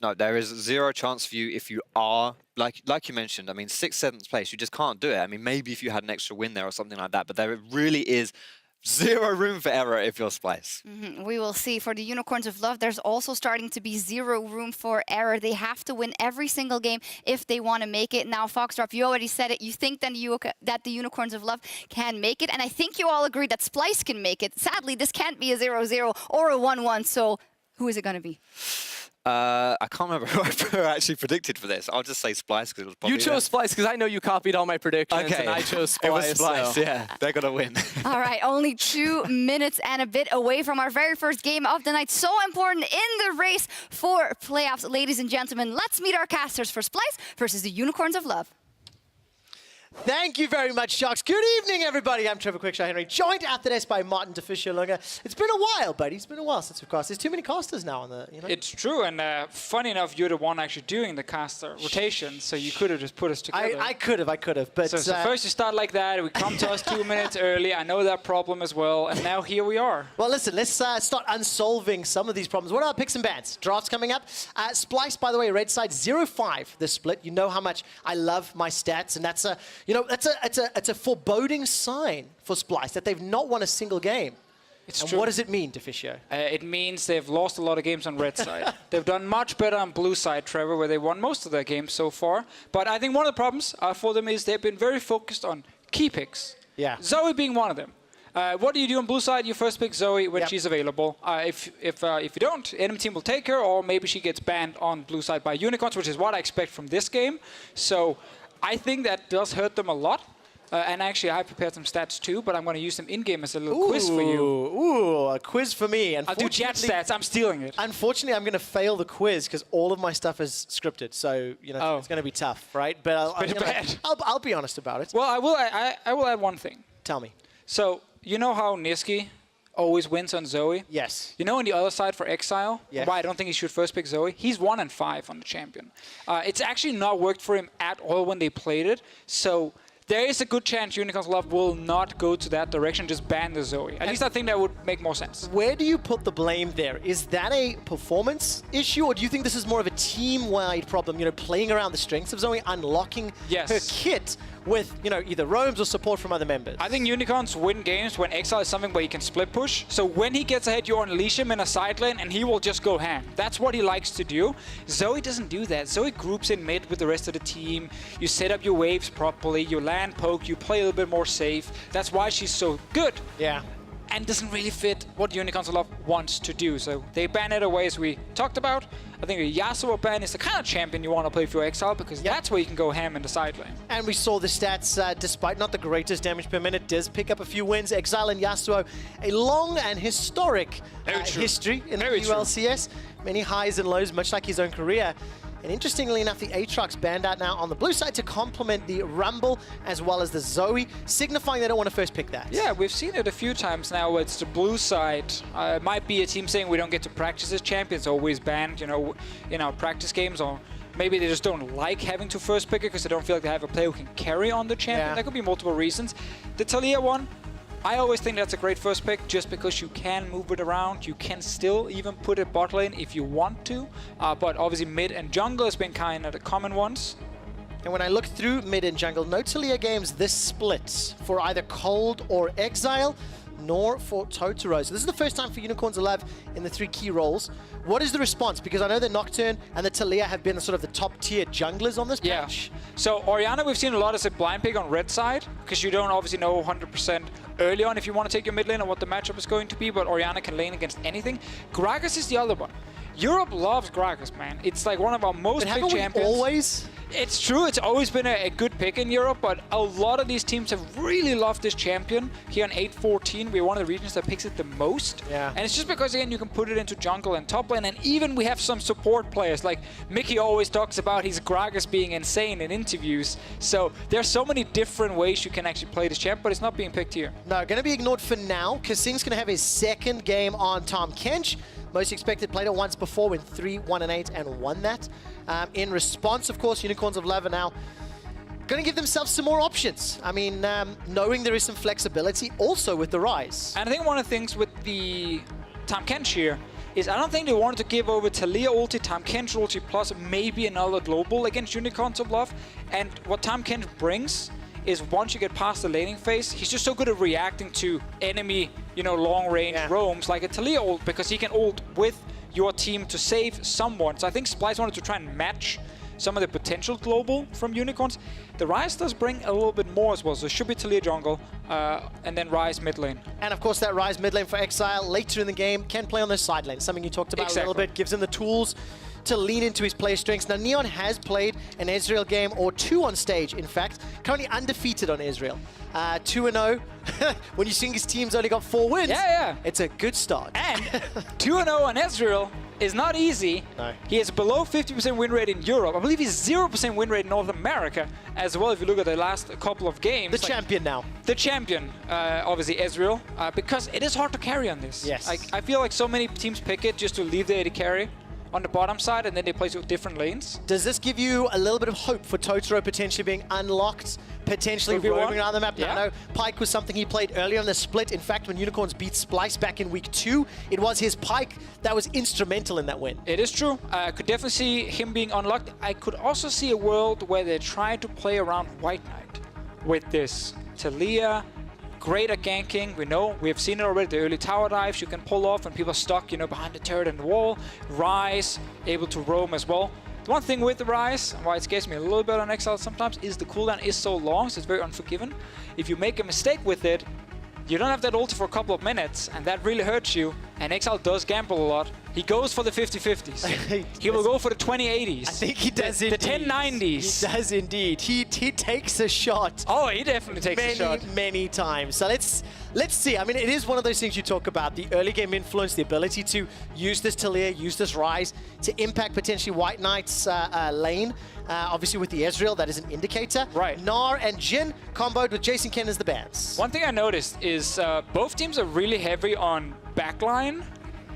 No, there is zero chance for you if you are, like you mentioned, I mean, 6th, 7th place, you just can't do it. I mean, maybe if you had an extra win there or something like that, but there really is zero room for error if you're Splyce. We will see. For the Unicorns of Love, there's also starting to be zero room for error. They have to win every single game if they want to make it. Now, Foxdrop, you already said it. You think that the Unicorns of Love can make it, and I think you all agree that Splyce can make it. Sadly, this can't be a 0-0 or a 1-1, so who is it going to be? I can't remember who I actually predicted for this. I'll just say Splyce because it was probably... You chose Splyce because I know you copied all my predictions, and I chose Splyce. It was Splyce, yeah. They're going to win. All right, only 2 minutes and a bit away from our very first game of the night. So important in the race for playoffs. Ladies and gentlemen, let's meet our casters for Splyce versus the Unicorns of Love. Thank you very much, Sharks. Good evening, everybody. I'm Trevor Quickshot Henry, joined after this by Martin DeFischer-Lunga. It's been a while, buddy. It's been a while since we've cast. There's too many casters now on the, It's true, and funny enough, you're the one actually doing the caster rotation, so you could have just put us together. I could have, but... So first you start like that, we come to us 2 minutes early, I know that problem as well, and now here we are. Well, listen, let's start unsolving some of these problems. What are our picks and bans? Drafts coming up. Splyce, by the way, red side 0-5 this split. You know how much I love my stats, and that's a, it's a foreboding sign for Splyce that they've not won a single game. It's and true. What does it mean, DeFischer? It means they've lost a lot of games on red side. They've done much better on blue side, Trevor, where they won most of their games so far. But I think one of the problems for them is they've been very focused on key picks. Yeah. Zoe being one of them. What do you do on blue side? You first pick Zoe when she's available. If you don't, enemy team will take her, or maybe she gets banned on blue side by Unicorns, which is what I expect from this game. So I think that does hurt them a lot. And actually, I prepared some stats too, but I'm going to use them in-game as a little quiz for you. Ooh, a quiz for me. I'll do chat stats. I'm stealing it. Unfortunately, I'm going to fail the quiz because all of my stuff is scripted. So, it's going to be tough, right? But I'll be honest about it. Well, I will add one thing. Tell me. So, you know how Niski always wins on Zoe? Yes. You know on the other side for Exile, why I don't think he should first pick Zoe? He's 1-5 on the champion. It's actually not worked for him at all when they played it. So there is a good chance Unicorns Love will not go to that direction, just ban the Zoe. At least I think that would make more sense. Where do you put the blame there? Is that a performance issue, or do you think this is more of a team-wide problem, playing around the strengths of Zoe, unlocking her kit with, either roams or support from other members? I think Unicorns win games when Exile is something where he can split push. So when he gets ahead, you unleash him in a side lane and he will just go ham. That's what he likes to do. Zoe doesn't do that. Zoe groups in mid with the rest of the team. You set up your waves properly, you land poke, you play a little bit more safe. That's why she's so good. Yeah. And doesn't really fit what Unicorns of Love wants to do. So they ban it away, as we talked about. I think a Yasuo ban is the kind of champion you want to play for Exile, because that's where you can go ham in the side lane. And we saw the stats, despite not the greatest damage per minute, does pick up a few wins. Exile and Yasuo, a long and historic history in the ULCS. Many highs and lows, much like his own career. And interestingly enough, the Aatrox banned out now on the blue side to complement the Rumble as well as the Zoe, signifying they don't want to first pick that. Yeah, we've seen it a few times now where it's the blue side. It might be a team saying we don't get to practice as champions, always banned, in our practice games, or maybe they just don't like having to first pick it because they don't feel like they have a player who can carry on the champion. There could be multiple reasons. The Taliyah one, I always think that's a great first pick just because you can move it around. You can still even put it bot lane if you want to. But obviously mid and jungle has been kind of the common ones. And when I look through mid and jungle, no Taliyah games this split for either Cold or Exile, nor for Totoro. So this is the first time for Unicorns Alive in the 3 key roles. What is the response? Because I know the Nocturne and the Taliyah have been sort of the top tier junglers on this patch. So Orianna we've seen a lot as a blind pick on red side, because you don't obviously know 100% early on if you want to take your mid lane or what the matchup is going to be, but Orianna can lane against anything. Gragas is the other one. Europe loves Gragas, man. It's like one of our most big champions. Always? It's true, it's always been a good pick in Europe, but a lot of these teams have really loved this champion. Here in 8-14, we're one of the regions that picks it the most. Yeah. And it's just because, again, you can put it into jungle and top lane, and even we have some support players. Like, Mickey always talks about his Gragas being insane in interviews. So there's so many different ways you can actually play this champ, but it's not being picked here. No, going to be ignored for now. Kasing's going to have his second game on Tahm Kench. Most expected, played it once before, went 3-1-8 and won that. In response, of course, Unicorns of Love are now going to give themselves some more options. I mean, knowing there is some flexibility also with the Rise. And I think one of the things with the Tahm Kench here, is I don't think they wanted to give over Taliyah ulti, Tahm Kench ulti, plus maybe another global against Unicorns of Love. And what Tahm Kench brings is once you get past the laning phase, he's just so good at reacting to enemy, long-range roams like a Taliyah ult, because he can ult with your team to save someone. So I think Splyce wanted to try and match some of the potential global from Unicorns. The Ryze does bring a little bit more as well, so it should be Taliyah jungle, and then Ryze mid lane. And of course that Ryze mid lane for Exile later in the game can play on those side lanes, something you talked about a little bit, gives him the tools to lean into his player strengths. Now Neon has played an Ezreal game or two on stage, in fact, currently undefeated on Ezreal. 2-0, when you think his team's only got 4 wins, it's a good start. And 2-0 on Ezreal is not easy. No. He has below 50% win rate in Europe. I believe he's 0% win rate in North America as well, if you look at the last couple of games. The champion now. The champion, obviously Ezreal, because it is hard to carry on this. Yes. I feel like so many teams pick it just to leave the AD carry on the bottom side, and then they play with different lanes. Does this give you a little bit of hope for Totoro potentially being unlocked, potentially roaming around the map? Yeah. I know Pyke was something he played earlier in the split. In fact, when Unicorns beat Splyce back in week 2, it was his Pyke that was instrumental in that win. It is true. I could definitely see him being unlocked. I could also see a world where they try to play around White Knight with this. Taliyah, great at ganking. We have seen it already. The early tower dives you can pull off when people are stuck, behind the turret and the wall. Ryze, able to roam as well. The one thing with the Ryze, and why it scares me a little bit on Exile sometimes, is the cooldown is so long, so it's very unforgiving. If you make a mistake with it, you don't have that ulti for a couple of minutes, and that really hurts you. And Exile does gamble a lot. He goes for the 50-50s. He will go for the 20-80s. I think he does indeed. The 10-90s. He does indeed. He takes a shot. Oh, he definitely takes a shot. Many times. So let's see. I mean, it is one of those things you talk about, the early game influence, the ability to use this Taliyah, use this Ryze to impact potentially White Knight's lane. Obviously with the Ezreal, that is an indicator. Right. Gnar and Jhin comboed with Jason Ken as the bans. One thing I noticed is both teams are really heavy on backline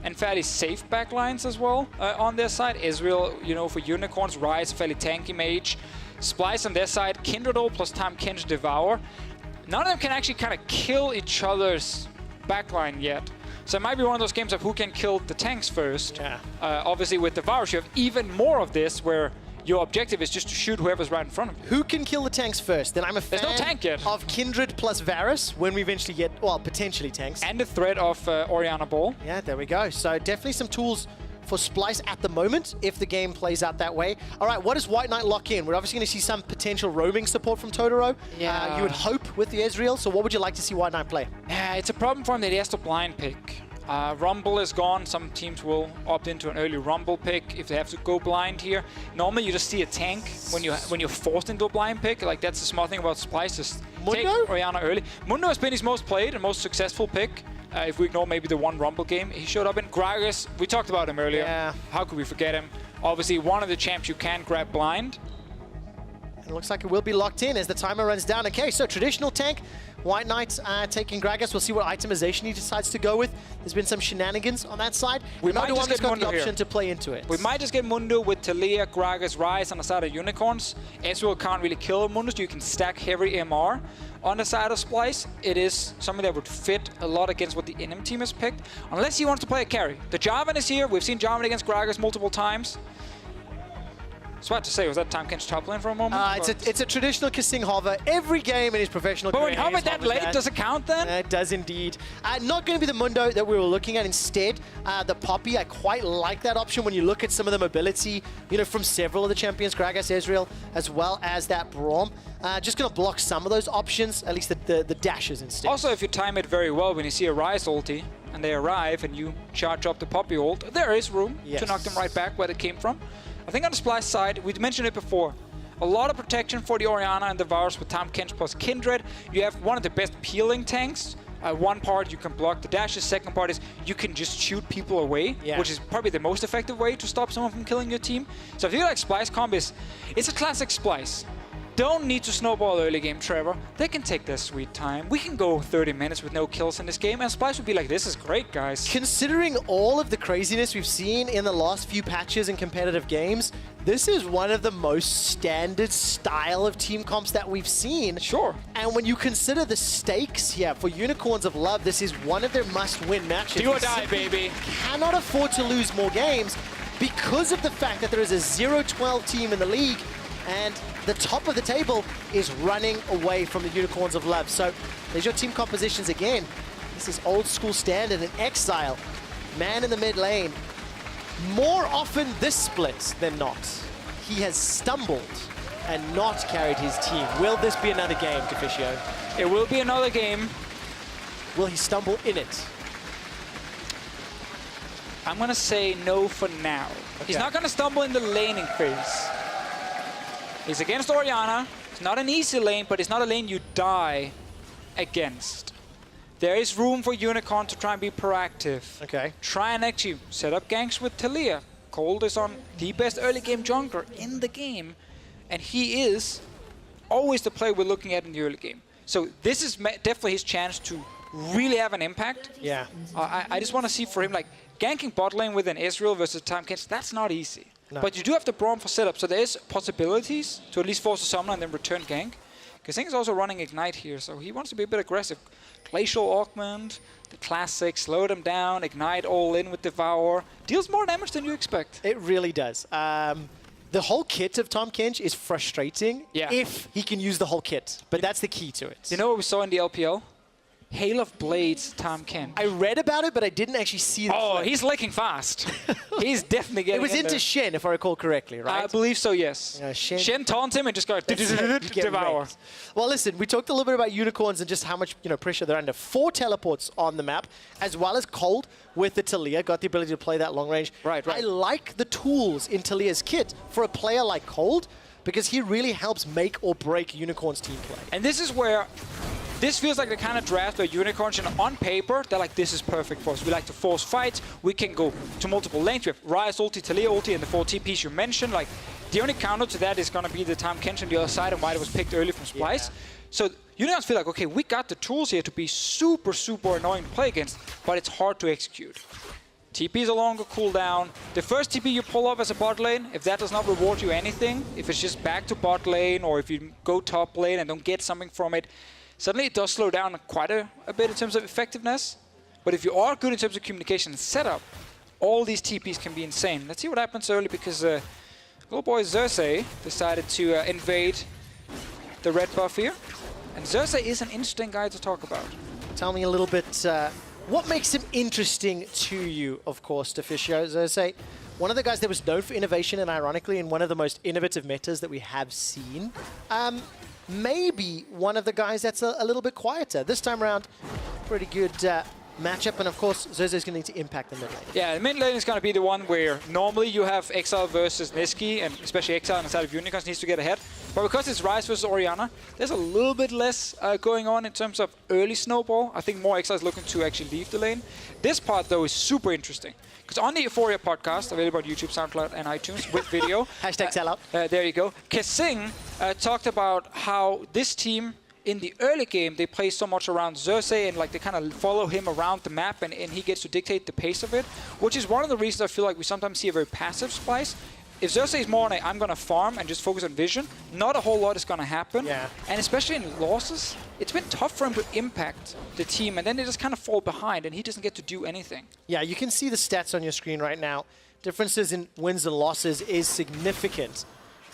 and fairly safe backlines as well on their side. Ezreal, for Unicorns, Ryze, fairly tanky mage. Splyce on their side, Kindred ult plus Tahm Kench Devour. None of them can actually kind of kill each other's backline yet. So it might be one of those games of who can kill the tanks first. Yeah. Obviously with Devour, you have even more of this where your objective is just to shoot whoever's right in front of you. Who can kill the tanks first? Then I'm a fan There's no tank yet. of Kindred plus Varus when we eventually get, well, potentially tanks. And the threat of Orianna Ball. Yeah, there we go. So definitely some tools for Splyce at the moment, if the game plays out that way. All right, what does White Knight lock in? We're obviously going to see some potential roaming support from Totoro. Yeah. You would hope with the Ezreal. So what would you like to see White Knight play? Yeah, it's a problem for him that he has to blind pick. Rumble is gone. Some teams will opt into an early Rumble pick if they have to go blind here. Normally, you just see a tank when you're forced into a blind pick. Like, that's the smart thing about Splyce. Just take Orianna early. Mundo has been his most played and most successful pick. If we ignore maybe the one Rumble game he showed up in. Gragas, we talked about him earlier. Yeah. How could we forget him? Obviously, one of the champs you can grab blind. It looks like it will be locked in as the timer runs down. Okay, so traditional tank. White Knight taking Gragas. We'll see what itemization he decides to go with. There's been some shenanigans on that side. We might just get got Mundo the option here. to play into it. We might just get Mundo with Taliyah, Gragas, Ryze on the side of Unicorns. Ezreal can't really kill Mundo, so you can stack heavy MR. On the side of Splyce, it is something that would fit a lot against what the enemy team has picked, unless he wants to play a carry. The Jarvan is here. We've seen Jarvan against Gragas multiple times. I was about to say, was that Tahm Kench top lane for a moment? It's a traditional kissing hover every game in his professional career. But when hover that late, does it count then? It does indeed. Not going to be the Mundo that we were looking at. Instead, the Poppy. I quite like that option when you look at some of the mobility, from several of the champions, Gragas, Ezreal, as well as that Braum. Just going to block some of those options, at least the dashes instead. Also, if you time it very well, when you see a Ryze ulti and they arrive and you charge up the Poppy ult, there is room to knock them right back where they came from. I think on the Splyce side, we mentioned it before, a lot of protection for the Orianna and the Varus with Tahm Kench plus Kindred. You have one of the best peeling tanks. One part you can block the dashes, second part is you can just shoot people away, which is probably the most effective way to stop someone from killing your team. So I feel like Splyce comp it's a classic Splyce. don't need to snowball early game, Trevor. They can take their sweet time. We can go 30 minutes with no kills in this game, and Splyce would be like, this is great, guys. Considering all of the craziness we've seen in the last few patches in competitive games, this is one of the most standard style of team comps that we've seen. Sure. And when you consider the stakes here for Unicorns of Love, this is one of their must-win matches. Do or die, baby. Cannot afford to lose more games because of the fact that there is a 0-12 team in the league, and the top of the table is running away from the Unicorns of Love. So there's your team compositions again. This is old school standard, and Exile, man in the mid lane. More often this split than not, he has stumbled and not carried his team. Will this be another game, Deficio? It will be another game. Will he stumble in it? I'm going to say no for now. Okay. He's not going to stumble in the laning phase. He's against Orianna. It's not an easy lane, but it's not a lane you die against. There is room for Unicorn to try and be proactive. Okay. Try and actually set up ganks with Talia. Cold is on the best early game jungler in the game, and he is always the player we're looking at in the early game. So this is definitely his chance to really have an impact. Yeah. I just want to see for him, like, ganking bot lane with an Ezreal versus Tahm Kench, that's not easy. No. But you do have the Braum for setup, so there is possibilities to at least force a summon and then return gank. Kasing is also running Ignite here, so he wants to be a bit aggressive. Glacial Augment, the classic, slow them down, Ignite all in with Devour. Deals more damage than you expect. It really does. The whole kit of Tahm Kench is frustrating if he can use the whole kit, but that's the key to it. You know what we saw in the LPL? Hail of Blades, Tahm Kench. I read about it, but I didn't actually see the clip. He's licking fast. He's definitely getting It was in into there. Shen, if I recall correctly, right? I believe so, yes. Yeah, Shen taunts him and just goes Get Devour. wrecked. Well, listen, we talked a little bit about Unicorns and just how much pressure they're under. 4 teleports on the map, as well as Cold with the Talia. Got the ability to play that long range. Right. I like the tools in Talia's kit for a player like Cold, because he really helps make or break Unicorn's team play. And this is where this feels like the kind of draft where Unicorns, on paper, they're like, this is perfect for us. We like to force fights. We can go to multiple lanes. We have Ryze ulti, Talia ulti, and the 4 TPs you mentioned. Like, the only counter to that is going to be the Tahm Kench on the other side and why it was picked early from Splyce. Yeah. So Unicorns feel like, okay, we got the tools here to be super, super annoying to play against, but it's hard to execute. TP's a longer cooldown. The first TP you pull off as a bot lane, if that does not reward you anything, if it's just back to bot lane, or if you go top lane and don't get something from it, suddenly it does slow down quite a bit in terms of effectiveness. But if you are good in terms of communication and setup, all these TPs can be insane. Let's see what happens early, because little boy Xerxes decided to invade the red buff here. And Xerxes is an interesting guy to talk about. Tell me a little bit, what makes him interesting to you, of course, Deficio? Xerxes, one of the guys that was known for innovation, and ironically, in one of the most innovative metas that we have seen. Maybe one of the guys that's a little bit quieter. This time around, pretty good matchup, and of course, Xerxes is going to need to impact the mid lane. Yeah, the mid lane is going to be the one where normally you have Exile versus Niski, and especially Exile on the side of Unicorns needs to get ahead. But because it's Ryze versus Orianna, there's a little bit less going on in terms of early snowball. I think more Exile is looking to actually leave the lane. This part, though, is super interesting. Because on the Euphoria podcast, available on YouTube, SoundCloud, and iTunes with video. Hashtag sellout. There you go. Kasing talked about how this team, in the early game, they play so much around Xerxes, and like they kind of follow him around the map, and he gets to dictate the pace of it, which is one of the reasons I feel like we sometimes see a very passive Splyce. If Xerxes is more on a, I'm going to farm and just focus on vision, not a whole lot is going to happen. Yeah. And especially in losses, it's been tough for him to impact the team, and then they just kind of fall behind, and he doesn't get to do anything. Yeah, you can see the stats on your screen right now. Differences in wins and losses is significant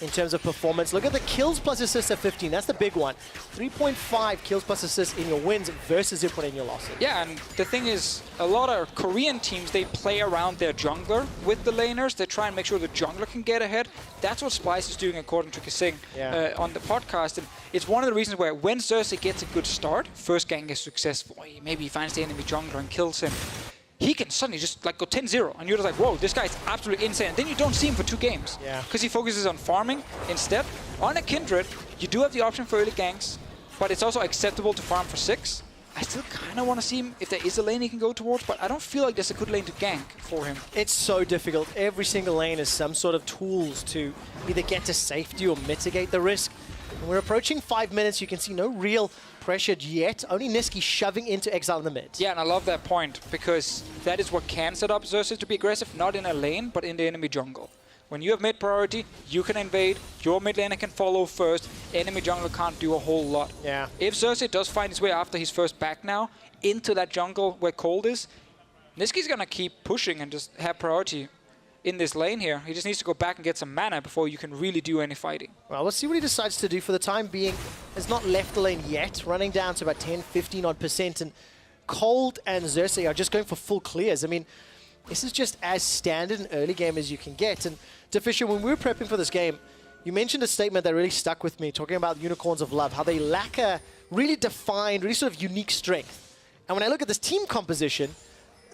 in terms of performance. Look at the kills plus assists at 15. That's the big one. 3.5 kills plus assists in your wins versus 0.8 in your losses. Yeah, and the thing is, a lot of Korean teams, they play around their jungler with the laners. They try and make sure the jungler can get ahead. That's what Splyce is doing, according to Kasing on the podcast. And it's one of the reasons where when Xerxes gets a good start, first gank is successful. Maybe he finds the enemy jungler and kills him. He can suddenly just like go 10-0, and you're just like, whoa, this guy's absolutely insane. And then you don't see him for 2 games. Yeah. Because he focuses on farming instead. On a Kindred, you do have the option for early ganks, but it's also acceptable to farm for 6. I still kind of want to see him if there is a lane he can go towards, but I don't feel like there's a good lane to gank for him. It's so difficult. Every single lane is some sort of tools to either get to safety or mitigate the risk. And we're approaching 5 minutes. You can see no real pressure yet. Only Niski shoving into Exile in the mid. Yeah, and I love that point, because that is what can set up Xerxes to be aggressive, not in a lane, but in the enemy jungle. When you have mid priority, you can invade, your mid laner can follow first, enemy jungle can't do a whole lot. Yeah. If Xerxes does find his way after his first back now, into that jungle where Cold is, Niski's gonna keep pushing and just have priority in this lane here. He just needs to go back and get some mana before you can really do any fighting. Well, we'll see what he decides to do. For the time being, has not left the lane yet, running down to about 10, 15% and Cold and Xerxes are just going for full clears. I mean, this is just as standard an early game as you can get. And Fisher, when we were prepping for this game, you mentioned a statement that really stuck with me, talking about Unicorns of Love, how they lack a really defined, really sort of unique strength. And when I look at this team composition,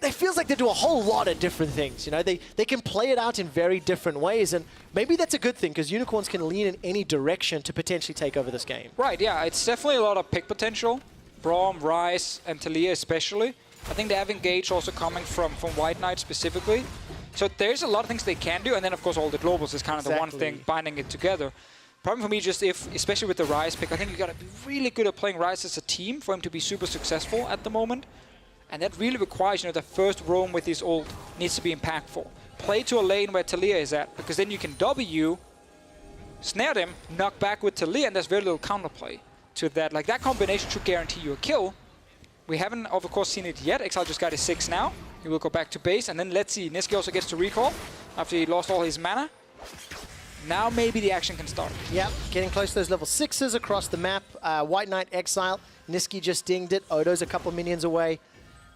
it feels like they do a whole lot of different things. You know, they can play it out in very different ways, and maybe that's a good thing, because Unicorns can lean in any direction to potentially take over this game. Right, yeah, it's definitely a lot of pick potential. Braum, Ryze, and Talia especially. I think they have Engage also coming from White Knight specifically. So there's a lot of things they can do, and then of course all the globals is kind of the one thing binding it together. Problem for me just especially with the Ryze pick, I think you gotta be really good at playing Ryze as a team for him to be super successful at the moment. And that really requires, you know, the first roam with his ult needs to be impactful. Play to a lane where Talia is at, because then you can W, snare them, knock back with Talia, and there's very little counterplay to that. Like, that combination should guarantee you a kill. We haven't, of course, seen it yet. Exile just got his 6 now. He will go back to base, and then let's see. Niski also gets to recall after he lost all his mana. Now maybe the action can start. Yep, getting close to those level 6s across the map. White Knight Exile. Niski just dinged it. Odo's a couple minions away.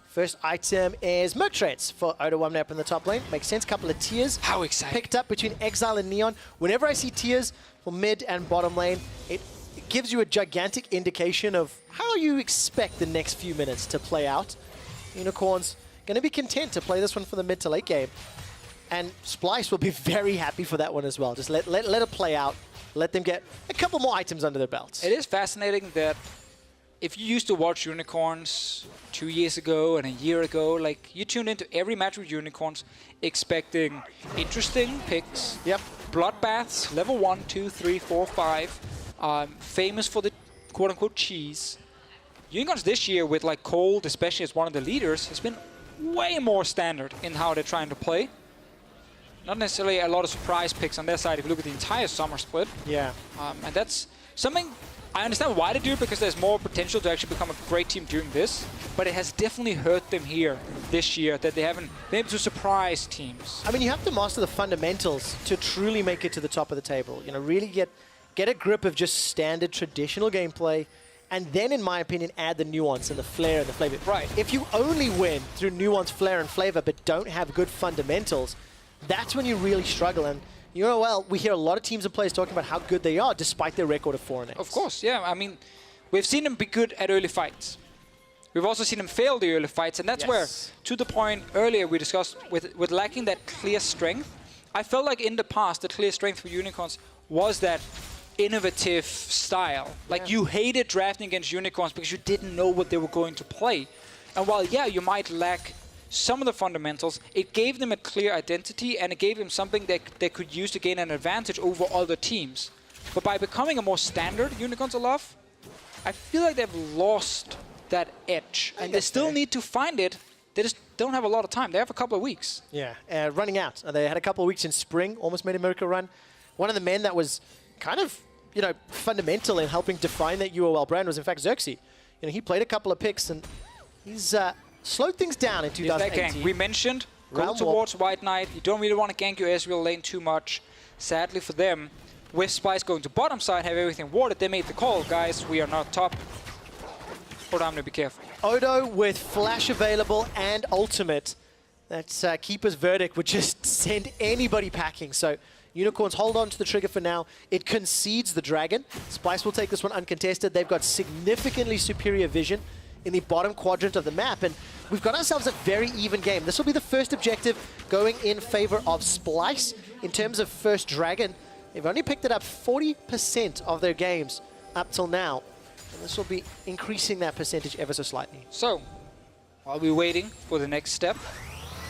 First item is Merc Treads for Odo warming up in the top lane. Makes sense. Couple of tiers. How exciting. Picked up between Exile and Neon. Whenever I see tiers for mid and bottom lane, it gives you a gigantic indication of how you expect the next few minutes to play out. Unicorns going to be content to play this one for the mid to late game. And Splyce will be very happy for that one as well. Just let it play out. Let them get a couple more items under their belts. It is fascinating that if you used to watch Unicorns 2 years ago and a year ago, like, you tuned into every match with Unicorns expecting interesting picks. Yep. Bloodbaths, level 1, 2, 3, 4, 5. Famous for the quote-unquote cheese. Unicorns this year with, like, Cold, especially as one of the leaders, has been way more standard in how they're trying to play. Not necessarily a lot of surprise picks on their side if you look at the entire summer split. Yeah. And that's something I understand why they do it, because there's more potential to actually become a great team doing this. But it has definitely hurt them here this year that they haven't been able to surprise teams. I mean, you have to master the fundamentals to truly make it to the top of the table. You know, really get a grip of just standard traditional gameplay, and then, in my opinion, add the nuance and the flair and the flavor. Right. If you only win through nuance, flair, and flavor, but don't have good fundamentals, that's when you really struggle. And UOL, we hear a lot of teams and players talking about how good they are despite their record of 4-8. Of course, yeah. I mean, we've seen them be good at early fights. We've also seen them fail the early fights, and that's where, to the point earlier we discussed, with lacking that clear strength, I felt like in the past the clear strength for Unicorns was that innovative style. Like, you hated drafting against Unicorns because you didn't know what they were going to play. And while, yeah, you might lack some of the fundamentals, it gave them a clear identity, and it gave them something that they could use to gain an advantage over other teams. But by becoming a more standard Unicorns of Love, I feel like they've lost that edge. And they still need to find it. They just don't have a lot of time. They have a couple of weeks. Yeah, running out. They had a couple of weeks in spring, almost made a miracle run. One of the men that was kind of, you know, fundamental in helping define that UOL brand was, in fact, Xerxes. You know, he played a couple of picks, and he's slowed things down in 2018. We mentioned go towards White Knight. You don't really want to gank your Ezreal lane too much. Sadly for them, with Splyce going to bottom side, have everything warded, they made the call. Guys, we are not top. But I'm going to be careful. Odo with flash available and ultimate. That's Keeper's verdict would just send anybody packing. So Unicorns hold on to the trigger for now. It concedes the dragon. Splyce will take this one uncontested. They've got significantly superior vision in the bottom quadrant of the map, and we've got ourselves a very even game. This will be the first objective going in favor of Splyce. In terms of first dragon, they've only picked it up 40% of their games up till now, and this will be increasing that percentage ever so slightly. So, while we're waiting for the next step,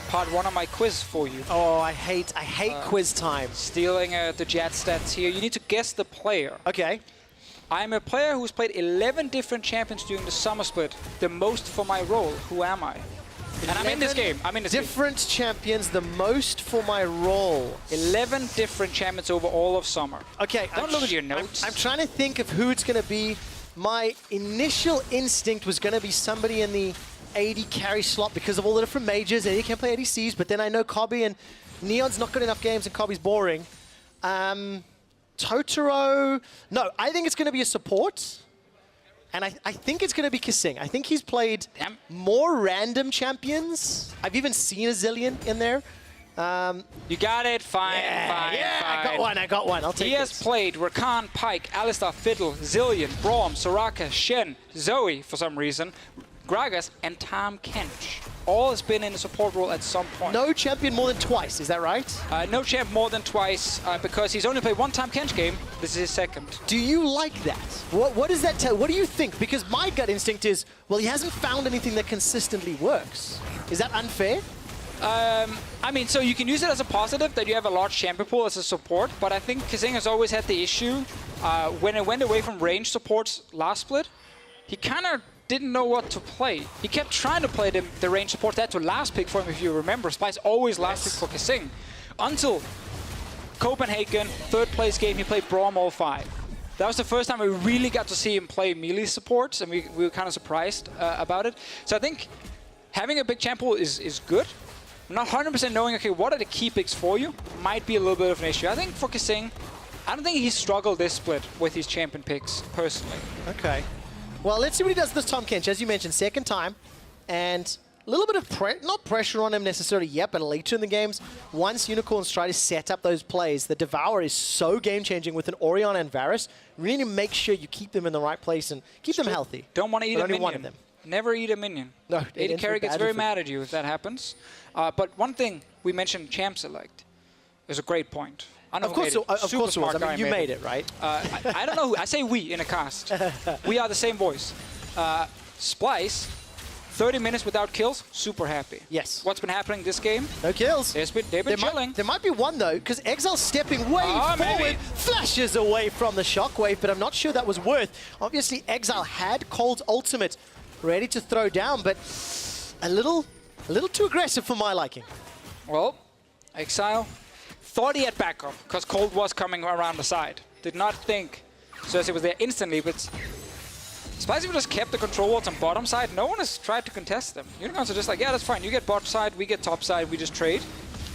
part 1 of my quiz for you. Oh, I hate quiz time. Stealing the Jet stats here. You need to guess the player. Okay. I'm a player who's played 11 different champions during the summer split. The most for my role. Who am I? And I'm in this game. I'm in this different champions, the most for my role. 11 different champions over all of summer. Okay. Don't look at your notes. I'm trying to think of who it's going to be. My initial instinct was going to be somebody in the AD carry slot because of all the different majors. AD can play ADCs, but then I know Kobe and Neon's not good enough games and Kobe's boring. Totoro, no, I think it's going to be a support. And I think it's going to be Kasing. I think he's played more random champions. I've even seen a Zillion in there. You got it. Fine, fine. I got one. I'll take it. He has played Rakan, Pyke, Alistar, Fiddle, Zillion, Braum, Soraka, Shen, Zoe for some reason, Gragas, and Tahm Kench. All has been in a support role at some point. No champion more than twice, is that right? No champ more than twice because he's only played one Tahm Kench game. This is his second. Do you like that? What does that tell? What do you think? Because my gut instinct is, well, he hasn't found anything that consistently works. Is that unfair? I mean, so you can use it as a positive that you have a large champion pool as a support, but I think Kasing has always had the issue when it went away from range supports last split, he kind of didn't know what to play. He kept trying to play the range support. That to last pick for him, if you remember. Splyce always last pick for Kasing. Until Copenhagen, third place game, he played Braum all 5. That was the first time we really got to see him play melee supports, and we were kind of surprised about it. So I think having a big champ pool is good. Not 100% knowing, okay, what are the key picks for you might be a little bit of an issue. I think for Kasing, I don't think he's struggled this split with his champion picks, personally. Okay. Well, let's see what he does with this Tahm Kench. As you mentioned, second time. And a little bit of, not pressure on him necessarily yet, but later in the games, once Unicorns try to set up those plays, the Devour is so game-changing with an Orion and Varus. Really make sure you keep them in the right place and keep them healthy. Don't want to eat a minion. One of them. Never eat a minion. No, AD carry gets very mad at you if that happens. But one thing we mentioned, champ select, is a great point. I know of course it was. I mean, you made it, right? I don't know who. I say we in a cast. We are the same voice. Splyce, 30 minutes without kills, super happy. Yes. What's been happening this game? No kills. They've been chilling. There might be one, though, because Exile's stepping way forward, maybe. flashes away from the shockwave, but I'm not sure that was worth. Obviously, Exile had Cold's ultimate ready to throw down, but a little too aggressive for my liking. Well, Exile thought he had backup because Cold was coming around the side. Did not think Cersei was there instantly, but Splyce just kept the control wards on bottom side. No one has tried to contest them. Unicorns are just like, yeah, that's fine. You get bottom side, we get top side, we just trade.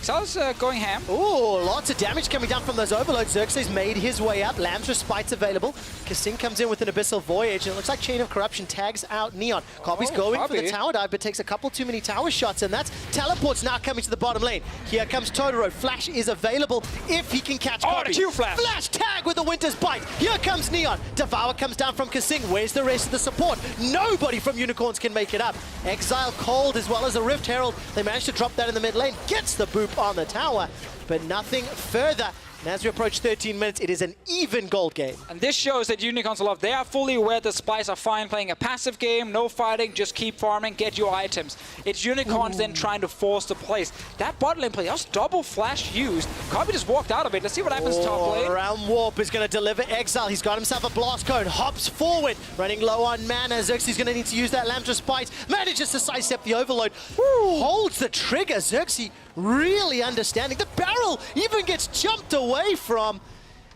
Exile's going ham. Ooh, lots of damage coming down from those overloads. Xerxes made his way up. Lamb's Respite's available. Kasing comes in with an Abyssal Voyage, and it looks like Chain of Corruption tags out Neon. Kobe's going for the tower dive, but takes a couple too many tower shots, and that's Teleport's now coming to the bottom lane. Here comes Totoro. Flash is available if he can catch Kobe. The Q-Flash! Flash tag with the Winter's Bite. Here comes Neon. Devour comes down from Kasing. Where's the rest of the support? Nobody from Unicorns can make it up. Exile Cold as well as a Rift Herald. They managed to drop that in the mid lane. Gets the boop on the tower, but nothing further. And as we approach 13 minutes, it is an even gold game. And this shows that Unicorns are loved. They are fully aware that Splyce are fine playing a passive game, no fighting, just keep farming, get your items. It's Unicorns then trying to force the place. That bot lane play, that was double flash used. Kobe just walked out of it. Let's see what happens top lane. Round Warp is going to deliver Exile. He's got himself a blast cone, hops forward, running low on mana. Xerxes going to need to use that Lamb's Respite. Manages to sidestep the overload. Holds the trigger. Xerxes really understanding. The barrel even gets jumped away from,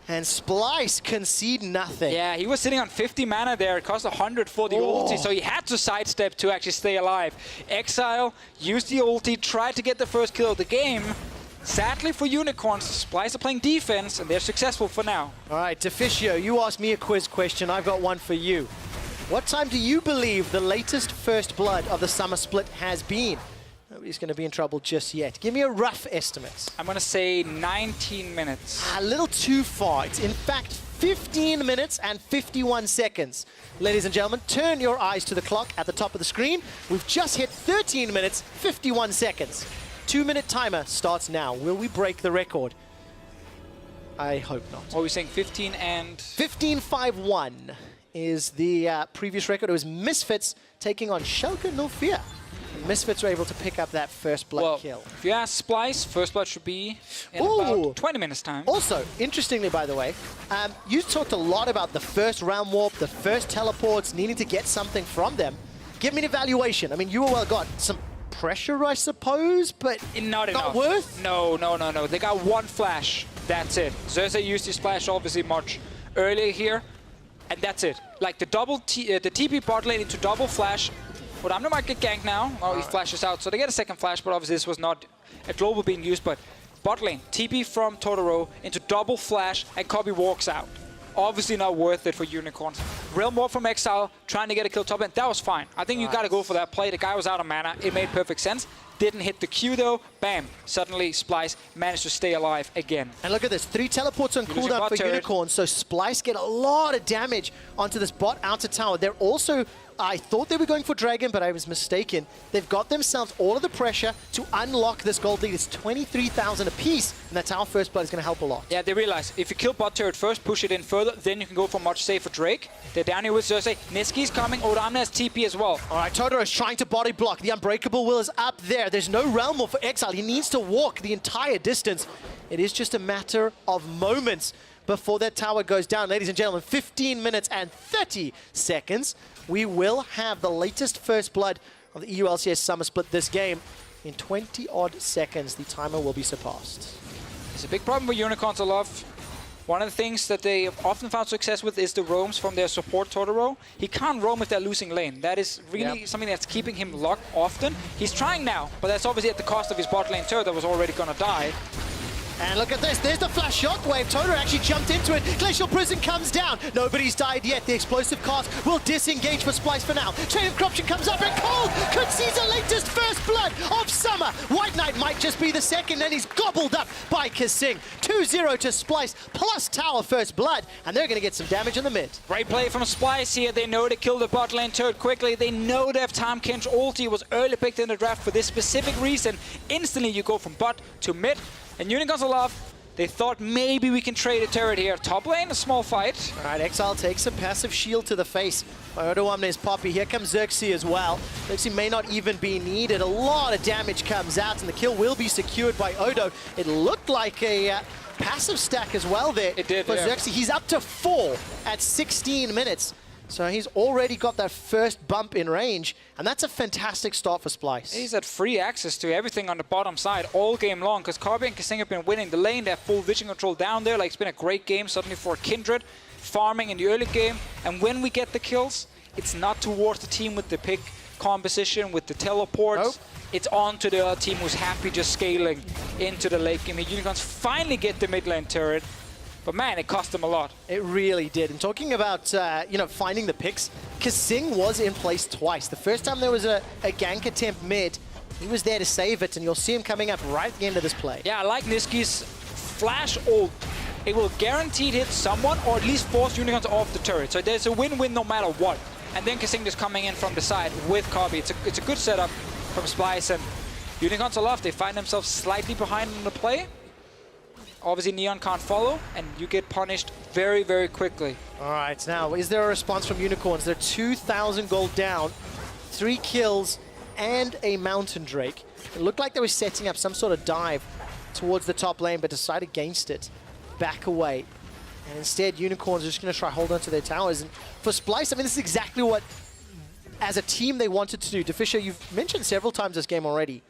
and Splyce concede nothing. Yeah, he was sitting on 50 mana there. It cost 100 for the ulti, so he had to sidestep to actually stay alive. Exile used the ulti, tried to get the first kill of the game. Sadly for Unicorns, Splyce are playing defense, and they're successful for now. All right, Deficio, you asked me a quiz question. I've got one for you. What time do you believe the latest first blood of the summer split has been? Nobody's going to be in trouble just yet. Give me a rough estimate. I'm going to say 19 minutes. A little too far. It's in fact 15 minutes and 51 seconds. Ladies and gentlemen, turn your eyes to the clock at the top of the screen. We've just hit 13 minutes, 51 seconds. 2-minute timer starts now. Will we break the record? I hope not. What are we saying, 15 and... 15.51 is the previous record. It was Misfits taking on Schalke 04. Misfits were able to pick up that first blood kill. If you ask Splyce, first blood should be in Ooh. about 20 minutes time. Also, interestingly, by the way, you talked a lot about the first realm warp, the first teleports, needing to get something from them. Give me an evaluation. I mean, UOL got some pressure, I suppose, but not enough. Worth? No. They got one flash. That's it. Xerxes used his flash obviously much earlier here, and that's it. Like the the TP bot lane into double flash. But Amno might get ganked now. Oh, he flashes out. So they get a second flash, but obviously this was not a global being used. But bot lane, TP from Totoro into double flash, and Copy walks out. Obviously not worth it for Unicorns. Realm Warp from Exile, trying to get a kill top lane. That was fine. I think you got to go for that play. The guy was out of mana. It made perfect sense. Didn't hit the Q though. Bam. Suddenly Splyce managed to stay alive again. And look at this. 3 teleports on cooldown for Unicorns. So Splyce get a lot of damage onto this bot outer tower. They're also... I thought they were going for Dragon, but I was mistaken. They've got themselves all of the pressure to unlock this gold lead. It's 23,000 apiece, and that tower first blood is going to help a lot. Yeah, they realize if you kill bot turret first, push it in further, then you can go for much safer Drake. They're down here with Xerxes. Niski's coming. Odamna has TP as well. All right, Totoro is trying to body block. The Unbreakable Will is up there. There's no Realm Warp for Exile. He needs to walk the entire distance. It is just a matter of moments before that tower goes down. Ladies and gentlemen, 15 minutes and 30 seconds. We will have the latest first blood of the EU-LCS Summer Split this game. In 20-odd seconds, the timer will be surpassed. It's a big problem with Unicorns a lot. One of the things that they have often found success with is the roams from their support Totoro. He can't roam if they're losing lane. That is really something that's keeping him locked often. He's trying now, but that's obviously at the cost of his bot lane turret that was already going to die. And look at this, there's the flash shockwave. Totoro actually jumped into it. Glacial Prison comes down. Nobody's died yet. The explosive cast will disengage for Splyce for now. Chain of Corruption comes up, and Cole could see the latest first blood of Summer. White Knight might just be the second, and he's gobbled up by Kasing. 2-0 to Splyce, plus tower first blood, and they're going to get some damage in the mid. Great play from Splyce here. They know to kill the bot lane turret quickly. They know they have Tahm Kench ulti. Was early picked in the draft for this specific reason. Instantly you go from bot to mid. And Unicorns Aloft, they thought maybe we can trade a turret here. Top lane, a small fight. All right, Exile takes a passive shield to the face by Odoamne's Poppy. Here comes Xerxes as well. Xerxes may not even be needed. A lot of damage comes out, and the kill will be secured by Odo. It looked like a passive stack as well there. It did, for Xerxes. He's up to 4 at 16 minutes. So he's already got that first bump in range, and that's a fantastic start for Splyce. He's had free access to everything on the bottom side all game long, because Copy and Kasing have been winning the lane. They have full vision control down there. Like, it's been a great game suddenly for Kindred, farming in the early game. And when we get the kills, it's not towards the team with the pick composition, with the teleports. Nope. It's on to the other team who's happy just scaling into the late game. Unicorns finally get the mid lane turret. But man, it cost them a lot. It really did. And talking about, finding the picks, Kasing was in place twice. The first time there was a gank attempt mid, he was there to save it, and you'll see him coming up right at the end of this play. Yeah, I like Niski's flash ult. It will guaranteed hit someone, or at least force Unicorns off the turret. So there's a win-win no matter what. And then Kasing just coming in from the side with Copy. It's a good setup from Splyce, and Unicorns Aloft, they find themselves slightly behind in the play. Obviously, Neon can't follow, and you get punished very, very quickly. All right, now, is there a response from Unicorns? They're 2,000 gold down, 3 kills, and a Mountain Drake. It looked like they were setting up some sort of dive towards the top lane, but decided against it. Back away. And instead, Unicorns are just going to try hold on to their towers. And for Splyce, I mean, this is exactly what, as a team, they wanted to do. DeFisher, you've mentioned several times this game already.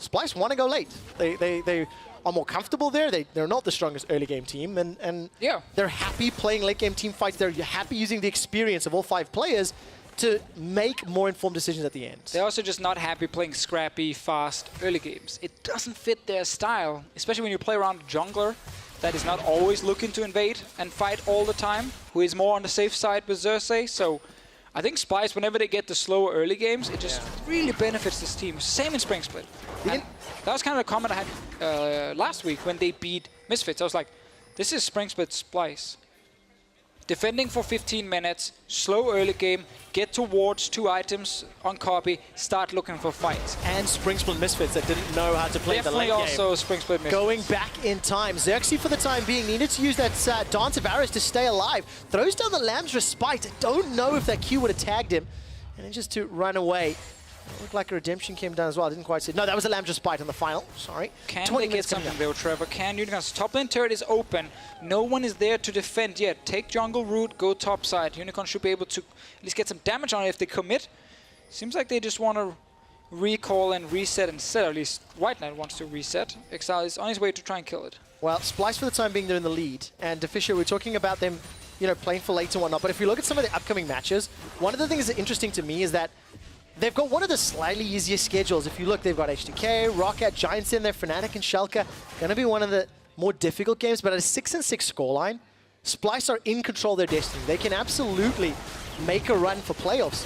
Splyce want to go late. They are more comfortable there. They're not the strongest early game team, and they're happy playing late game team fights. They're happy using the experience of all 5 players to make more informed decisions at the end. They're also just not happy playing scrappy, fast early games. It doesn't fit their style, especially when you play around a jungler that is not always looking to invade and fight all the time, who is more on the safe side with Xerxes. So I think Splyce, whenever they get the slower early games, it just really benefits this team. Same in Spring Split. That was kind of a comment I had last week when they beat Misfits. I was like, this is Spring Split Splyce. Defending for 15 minutes, slow early game, get towards 2 items on Copy, start looking for fights. And Spring Split Misfits that didn't know how to play the late game. Definitely also Spring Split Misfits. Going back in time. Xerxes, for the time being, needed to use that Dance of Arrows to stay alive. Throws down the Lamb's Respite. Don't know if that Q would have tagged him. And then just to run away. Looked like a redemption came down as well. I didn't quite see it. No, that was a Lambda Spite on the final. Sorry. Can 20 they get minutes coming something up. though, Trevor? Can Unicorns? Top lane turret is open. No one is there to defend yet. Take jungle route, go top side. Unicorn should be able to at least get some damage on it if they commit. Seems like they just want to recall and reset instead. At least White Knight wants to reset. Exile is on his way to try and kill it. Well, Splyce for the time being, they're in the lead. And Deficio, we're talking about them, you know, playing for late and whatnot. But if you look at some of the upcoming matches, one of the things that's interesting to me is that they've got one of the slightly easier schedules. If you look, they've got H2K, Rocket, Giants in there, Fnatic and Schalke. Going to be one of the more difficult games, but at a 6-6 scoreline, Splyce are in control of their destiny. They can absolutely make a run for playoffs.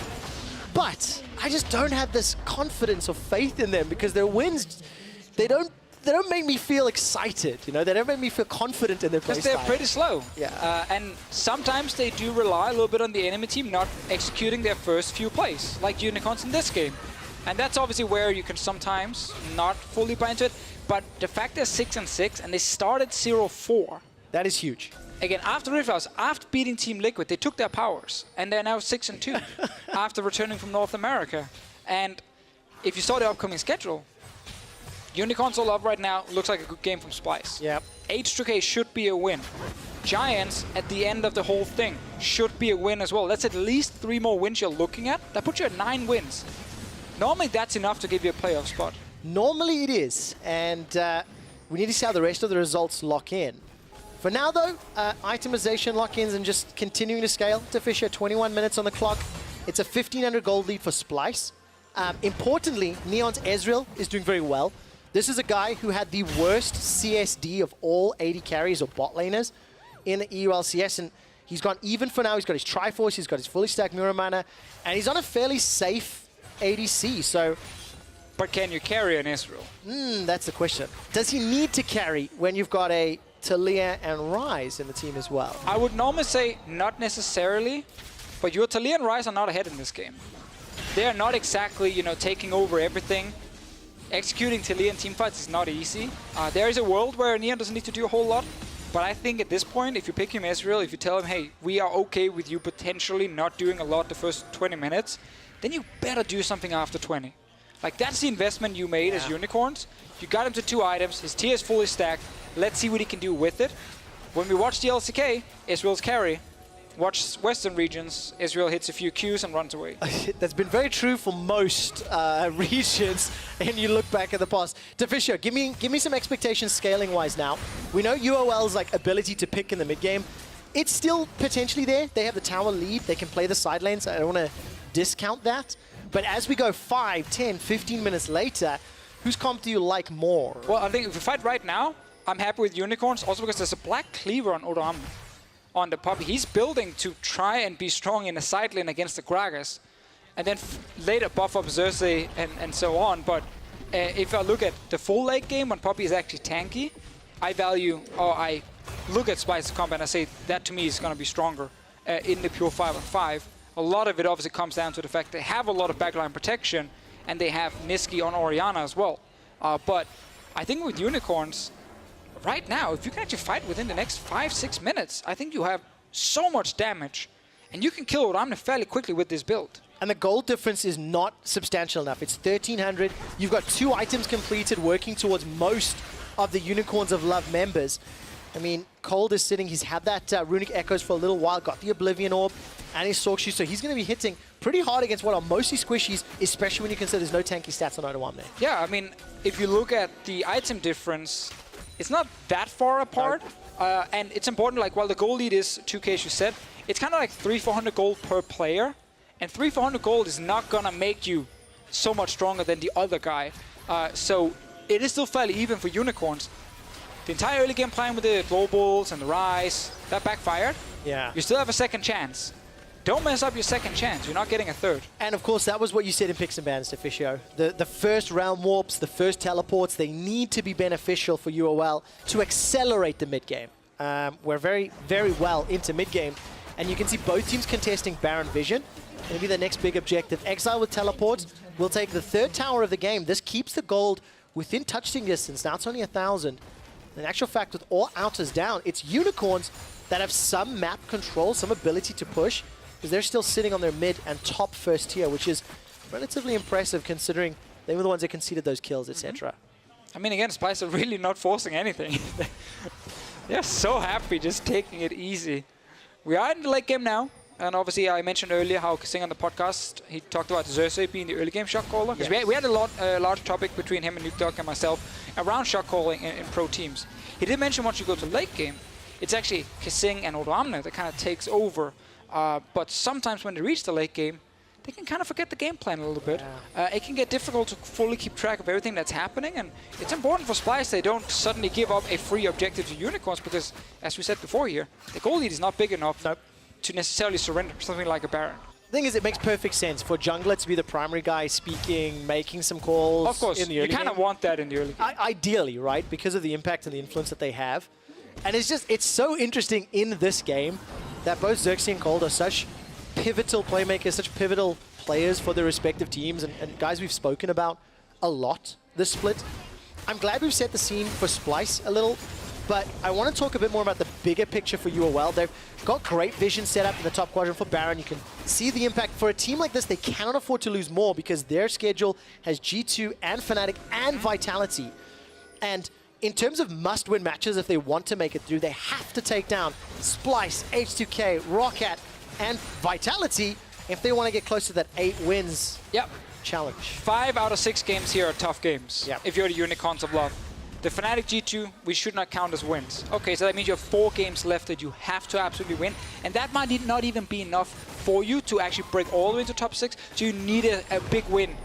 But I just don't have this confidence or faith in them because their wins, they don't make me feel excited, you know? They don't make me feel confident in their play Because they're style. pretty slow. Yeah. And sometimes they do rely a little bit on the enemy team not executing their first few plays, like Unicorns in this game. And that's obviously where you can sometimes not fully buy into it. But the fact they're 6-6 and they started 0-4. That is huge. Again, after Rift House, after beating Team Liquid, they took their powers. And they're now 6-2 after returning from North America. And if you saw the upcoming schedule, Unicorns all up right now. Looks like a good game from Splyce. Yep. H2K should be a win. Giants, at the end of the whole thing, should be a win as well. That's at least 3 more wins you're looking at. That puts you at 9 wins. Normally, that's enough to give you a playoff spot. Normally it is, and we need to see how the rest of the results lock in. For now, though, itemization lock-ins and just continuing to scale. Deficio, 21 minutes on the clock. It's a 1,500 gold lead for Splyce. Importantly, Neon's Ezreal is doing very well. This is a guy who had the worst CSD of all 80 carries or bot laners in the EU LCS, and he's gone even for now. He's got his Triforce, he's got his fully stacked Mirror Mana, and he's on a fairly safe ADC, so... But can you carry an Ezreal? That's the question. Does he need to carry when you've got a Talia and Rise in the team as well? I would normally say not necessarily, but your Talia and Rise are not ahead in this game. They are not exactly, you know, taking over everything. Executing Talia in teamfights is not easy. There is a world where Neon doesn't need to do a whole lot, but I think at this point, if you pick him Ezreal, if you tell him, hey, we are okay with you potentially not doing a lot the first 20 minutes, then you better do something after 20. Like, that's the investment you made as Unicorns. You got him to 2 items, his tier is fully stacked. Let's see what he can do with it. When we watch the LCK, Ezreal's carry. Watch Western regions, Ezreal hits a few Qs and runs away. That's been very true for most regions, and you look back at the past. Deficio, give me some expectations scaling-wise now. We know UOL's like ability to pick in the mid-game. It's still potentially there. They have the tower lead. They can play the side lanes. I don't want to discount that. But as we go 5, 10, 15 minutes later, whose comp do you like more? Well, I think if we fight right now, I'm happy with Unicorns, also because there's a Black Cleaver on Odam on the Poppy. He's building to try and be strong in a side lane against the Gragas, and then later buff up Xerxes and so on. But if I look at the full late game when Poppy is actually tanky, I look at Splyce's comp and I say that to me is going to be stronger in the pure 5-on-5. A lot of it obviously comes down to the fact they have a lot of backline protection, and they have Niski on Orianna as well. But I think with Unicorns, right now, if you can actually fight within the next 5-6 minutes, I think you have so much damage, and you can kill Ramne fairly quickly with this build. And the gold difference is not substantial enough. It's 1,300. You've got 2 items completed, working towards most of the Unicorns of Love members. I mean, Cold is sitting, he's had that Runic Echoes for a little while, got the Oblivion Orb and his Sork Shoe, so he's going to be hitting pretty hard against what are mostly squishies, especially when you consider there's no tanky stats on Odawamne. Yeah, I mean, if you look at the item difference, it's not that far apart, and it's important, like, while the gold lead is 2k, as you said, it's kind of like 300-400 gold per player, and 300-400 gold is not going to make you so much stronger than the other guy. So it is still fairly even for Unicorns. The entire early game playing with the Globals and the Rise, that backfired. Yeah. You still have a second chance. Don't mess up your second chance. You're not getting a third. And of course, that was what you said in Picks and Bans, Deficio. The first realm warps, the first teleports, they need to be beneficial for UOL to accelerate the mid-game. We're very, very well into mid-game. And you can see both teams contesting Baron Vision. It'll be the next big objective. Exile with teleports will take the 3rd tower of the game. This keeps the gold within touching distance. Now it's only 1,000. In actual fact, with all outers down, it's Unicorns that have some map control, some ability to push, because they're still sitting on their mid and top first tier, which is relatively impressive considering they were the ones that conceded those kills, etc. I mean, again, Splyce are really not forcing anything. They're so happy just taking it easy. We are in the late game now. And obviously, I mentioned earlier how Singh on the podcast, he talked about Xerxes being the early game shot caller. Because we had a large topic between him and Nuke and myself around shot calling in pro teams. He did mention once you go to late game, it's actually Singh and Odoamne that kind of takes over. But sometimes when they reach the late game, they can kind of forget the game plan a little bit. It can get difficult to fully keep track of everything that's happening. And it's important for Splyce they don't suddenly give up a free objective to Unicorns because, as we said before here, the goal lead is not big enough to necessarily surrender something like a Baron. The thing is, it makes perfect sense for jungler to be the primary guy speaking, making some calls. Of course, in the early you kind of want that in the early game. Ideally, right? Because of the impact and the influence that they have. And it's so interesting in this game that both Xerxes and Cold are such pivotal playmakers, such pivotal players for their respective teams, and guys we've spoken about a lot this split. I'm glad we've set the scene for Splyce a little, but I want to talk a bit more about the bigger picture for UOL. They've got great vision set up in the top quadrant for Baron. You can see the impact. For a team like this, they cannot afford to lose more because their schedule has G2 and Fnatic and Vitality. And in terms of must-win matches, if they want to make it through, they have to take down Splyce, H2K, Roccat, and Vitality if they want to get close to that 8 wins challenge. 5 out of 6 games here are tough games if you're the Unicorns of Love. The Fnatic G2, we should not count as wins. Okay, so that means you have 4 games left that you have to absolutely win. And that might not even be enough for you to actually break all the way into top 6. So you need a big win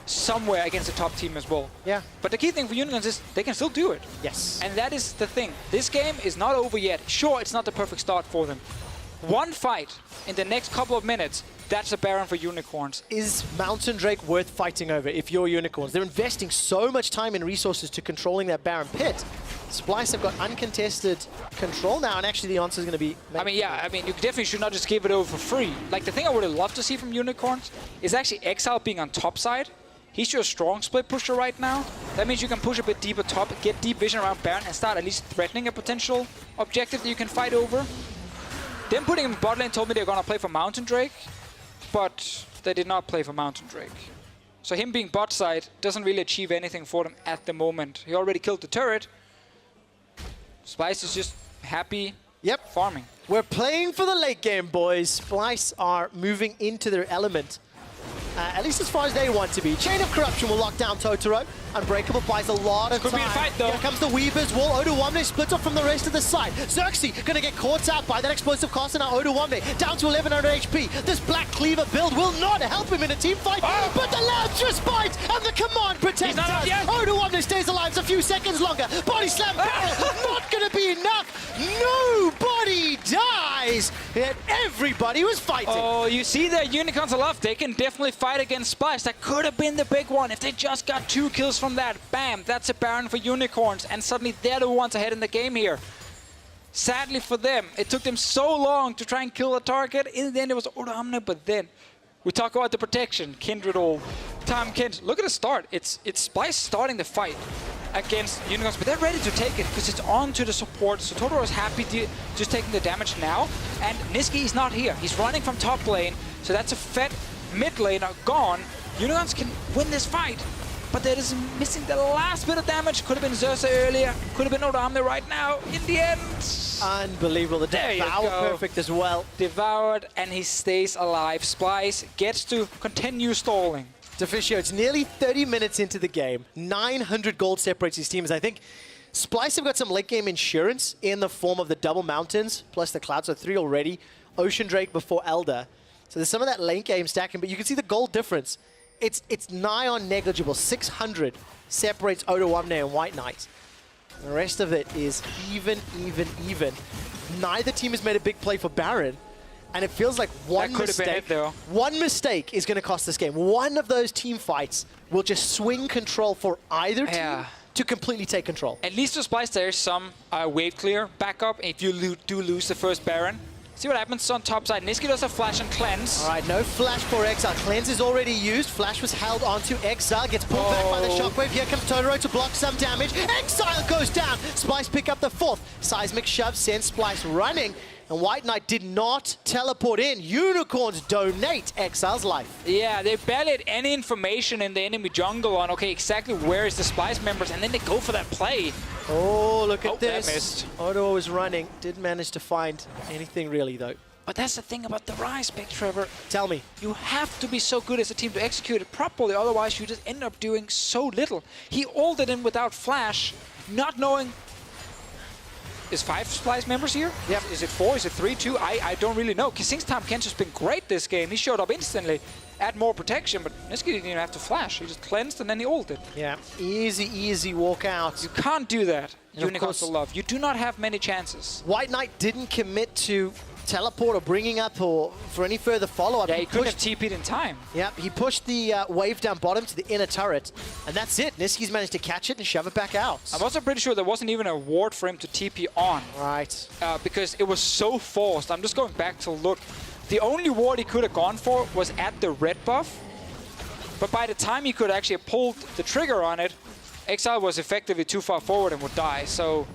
somewhere against a top team as well. Yeah. But the key thing for Unicorns is they can still do it. Yes. And that is the thing. This game is not over yet. Sure, it's not the perfect start for them. One fight in the next couple of minutes, that's a Baron for Unicorns. Is Mountain Drake worth fighting over if you're Unicorns? They're investing so much time and resources to controlling that Baron pit. Splyce have got uncontested control now, and actually the answer is going to be... I mean, you definitely should not just give it over for free. Like, the thing I would have loved to see from Unicorns is actually Exile being on top side. He's your strong split pusher right now. That means you can push a bit deeper top, get deep vision around Baron, and start at least threatening a potential objective that you can fight over. Them putting him in bot lane told me they're going to play for Mountain Drake, but they did not play for Mountain Drake. So him being bot side doesn't really achieve anything for them at the moment. He already killed the turret. Splyce is just happy farming. We're playing for the late game, boys. Splyce are moving into their element. At least as far as they want to be. Chain of Corruption will lock down Totoro. Unbreakable buys a lot of time. Could be a fight, though. Here comes the Weaver's Wall. Odoamne splits off from the rest of the side. Xerxes gonna get caught out by that explosive cast, and now Odoamne down to 1100 HP. This Black Cleaver build will not help him in a team fight, but the Lazarus bite and the command protects us. Odoamne stays alive a few seconds longer. Body slam barrel, not gonna be enough. Nobody dies, and everybody was fighting. Oh, you see the Unicorns are left. They can definitely fight against Splyce. That could have been the big one if they just got 2 kills from that. Bam, that's a Baron for Unicorns, and suddenly they're the ones ahead in the game here. Sadly for them, it took them so long to try and kill the target. In the end, it was Odoamne, but then we talk about the protection. Kindred all time. Look at the start. It's Splyce starting the fight against Unicorns, but they're ready to take it because it's on to the support. So Totoro is happy just taking the damage now, and Niski is not here. He's running from top lane, so that's a fed mid laner gone. Unicorns can win this fight, but they're just missing the last bit of damage. Could have been Xerxes earlier, could have been Odoamne right now. In the end, unbelievable. The Devour perfect as well. Devoured, and he stays alive. Splyce gets to continue stalling. Deficio, it's nearly 30 minutes into the game. 900 gold separates these teams. I think Splyce have got some late game insurance in the form of the double mountains, plus the clouds, so 3 already. Ocean Drake before Elder. So there's some of that late game stacking, but you can see the gold difference. It's nigh on negligible. 600 separates Odoamne and White Knight. The rest of it is even. Neither team has made a big play for Baron. And it feels like one mistake is going to cost this game. One of those team fights will just swing control for either team to completely take control. At least for Splyce, there is some wave clear backup if you do lose the first Baron. See what happens on top side. Nisqy does a flash and cleanse. All right, no flash for Exile. Cleanse is already used. Flash was held onto Exile. Gets pulled back by the shockwave. Here comes Totoro to block some damage. Exile goes down. Splyce pick up the 4th. Seismic shove sends Splyce running. And White Knight did not teleport in. Unicorns donate Exile's life. Yeah, they barely had any information in the enemy jungle on, okay, exactly where is the Splyce members, and then they go for that play. Oh, look at That this. missed. Odo was running. Didn't manage to find anything really, though. But that's the thing about the Rise pick, Trevor. Tell me. You have to be so good as a team to execute it properly, otherwise you just end up doing so little. He ulted in without flash, not knowing... Is 5 Splyce members here? Yep. Is it 4? Is it 3, 2? I don't really know. Kasing's Time Kench has been great this game. He showed up instantly, add more protection, but Nisqy didn't even have to flash. He just cleansed and then he ulted. Yeah, easy walk out. You can't do that, And of Unicorns course- of Love. You do not have many chances. White Knight didn't commit to teleport or bringing up or for any further follow-up. Yeah, he couldn't have pushed, TP'd in time. Yep, he pushed the wave down bottom to the inner turret, and that's it. Nisqy's managed to catch it and shove it back out. I'm also pretty sure there wasn't even a ward for him to TP on. Right. Because it was so forced. I'm just going back to look. The only ward he could have gone for was at the red buff. But by the time he could actually have pulled the trigger on it, Exile was effectively too far forward and would die. So,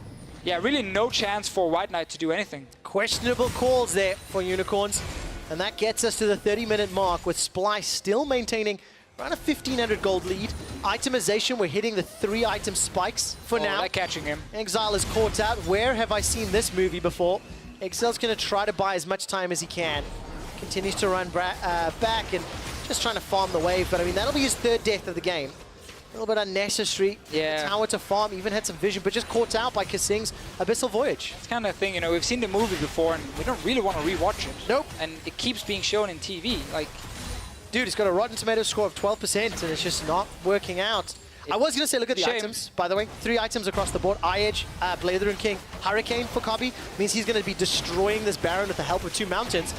yeah, really no chance for White Knight to do anything. Questionable calls there for Unicorns, and that gets us to the 30-minute mark with Splyce still maintaining around a 1,500 gold lead. Itemization, we're hitting the 3-item spikes for now. They're catching him. Exile is caught out. Where have I seen this movie before? Exile's going to try to buy as much time as he can. Continues to run back and just trying to farm the wave, but I mean, that'll be his 3rd death of the game. A little bit unnecessary. Yeah. Tower to farm, even had some vision, but just caught out by Kasing's Abyssal Voyage. It's kind of thing, you know, we've seen the movie before and we don't really want to rewatch it. Nope. And it keeps being shown in TV. Like, Dude, he's got a Rotten Tomatoes score of 12%, and it's just not working out. I was going to say, look at the Shame. items, by the way. 3 items across the board. Eye Edge, Blatherin King, Hurricane for Cobby. Means he's going to be destroying this Baron with the help of 2 mountains.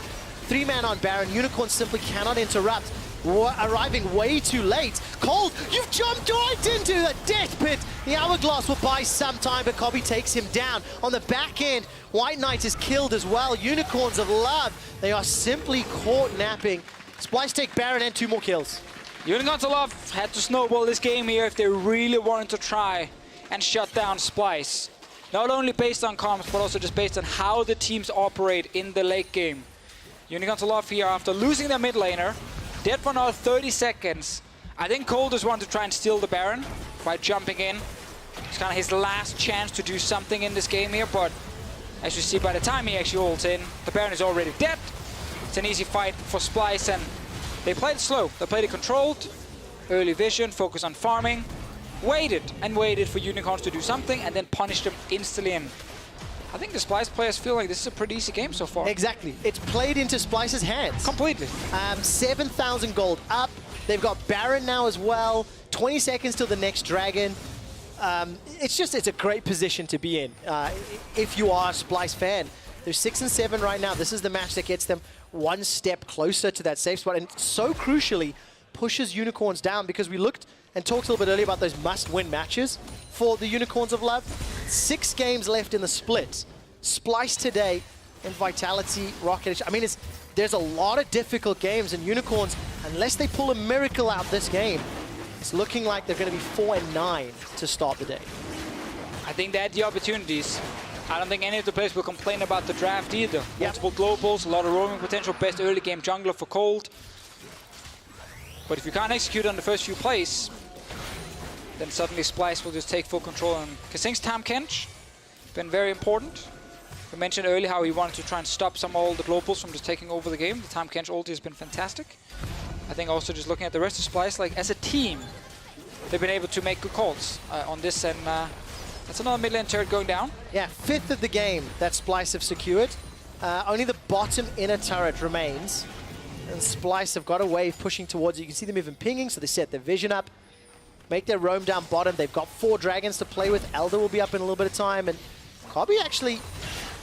3-man on Baron. Unicorn simply cannot interrupt. Arriving way too late. Cold, you've jumped right into the death pit. The Hourglass will buy some time, but Cobby takes him down. On the back end, White Knight is killed as well. Unicorns of Love, they are simply caught napping. Splyce take Baron and 2 more kills. Unicorns of Love had to snowball this game here if they really wanted to try and shut down Splyce. Not only based on comms, but also just based on how the teams operate in the late game. Unicorns of Love here, after losing their mid laner, dead for another 30 seconds. I think Cole just wanted to try and steal the Baron by jumping in. It's kind of his last chance to do something in this game here, but as you see, by the time he actually ults in, the Baron is already dead. It's an easy fight for Splyce, and they played it slow. They played it controlled, early vision, focus on farming, waited and waited for Unicorns to do something, and then punished them instantly. And I think the Splyce players feel like this is a pretty easy game so far. Exactly. It's played into Splyce's hands. Completely. 7,000 gold up. They've got Baron now as well. 20 seconds till the next dragon. It's a great position to be in if you are a Splyce fan. They're 6 and 7 right now. This is the match that gets them one step closer to that safe spot, and so crucially pushes Unicorns down, because we looked and talked a little bit earlier about those must-win matches for the Unicorns of Love. 6 games left in the split. Splyce today and Vitality, Rocket. I mean, there's a lot of difficult games, and Unicorns, unless they pull a miracle out this game, it's looking like they're going to be 4 and 9 to start the day. I think they had the opportunities. I don't think any of the players will complain about the draft either. Yep. Multiple globals, a lot of roaming potential, best early game jungler for Cold. But if you can't execute on the first few plays, then suddenly Splyce will just take full control. And Kasing's Time Kench, been very important. We mentioned earlier how he wanted to try and stop some all the globals from just taking over the game. The Time Kench ulti has been fantastic. I think also just looking at the rest of Splyce, like as a team, they've been able to make good calls on this, and that's another mid lane turret going down. Yeah, 5th of the game that Splyce have secured. Only the bottom inner turret remains. And Splyce have got a wave pushing towards it. You can see them even pinging, so they set their vision up. Make their roam down bottom. They've got 4 dragons to play with. Elder will be up in a little bit of time. And Cobby actually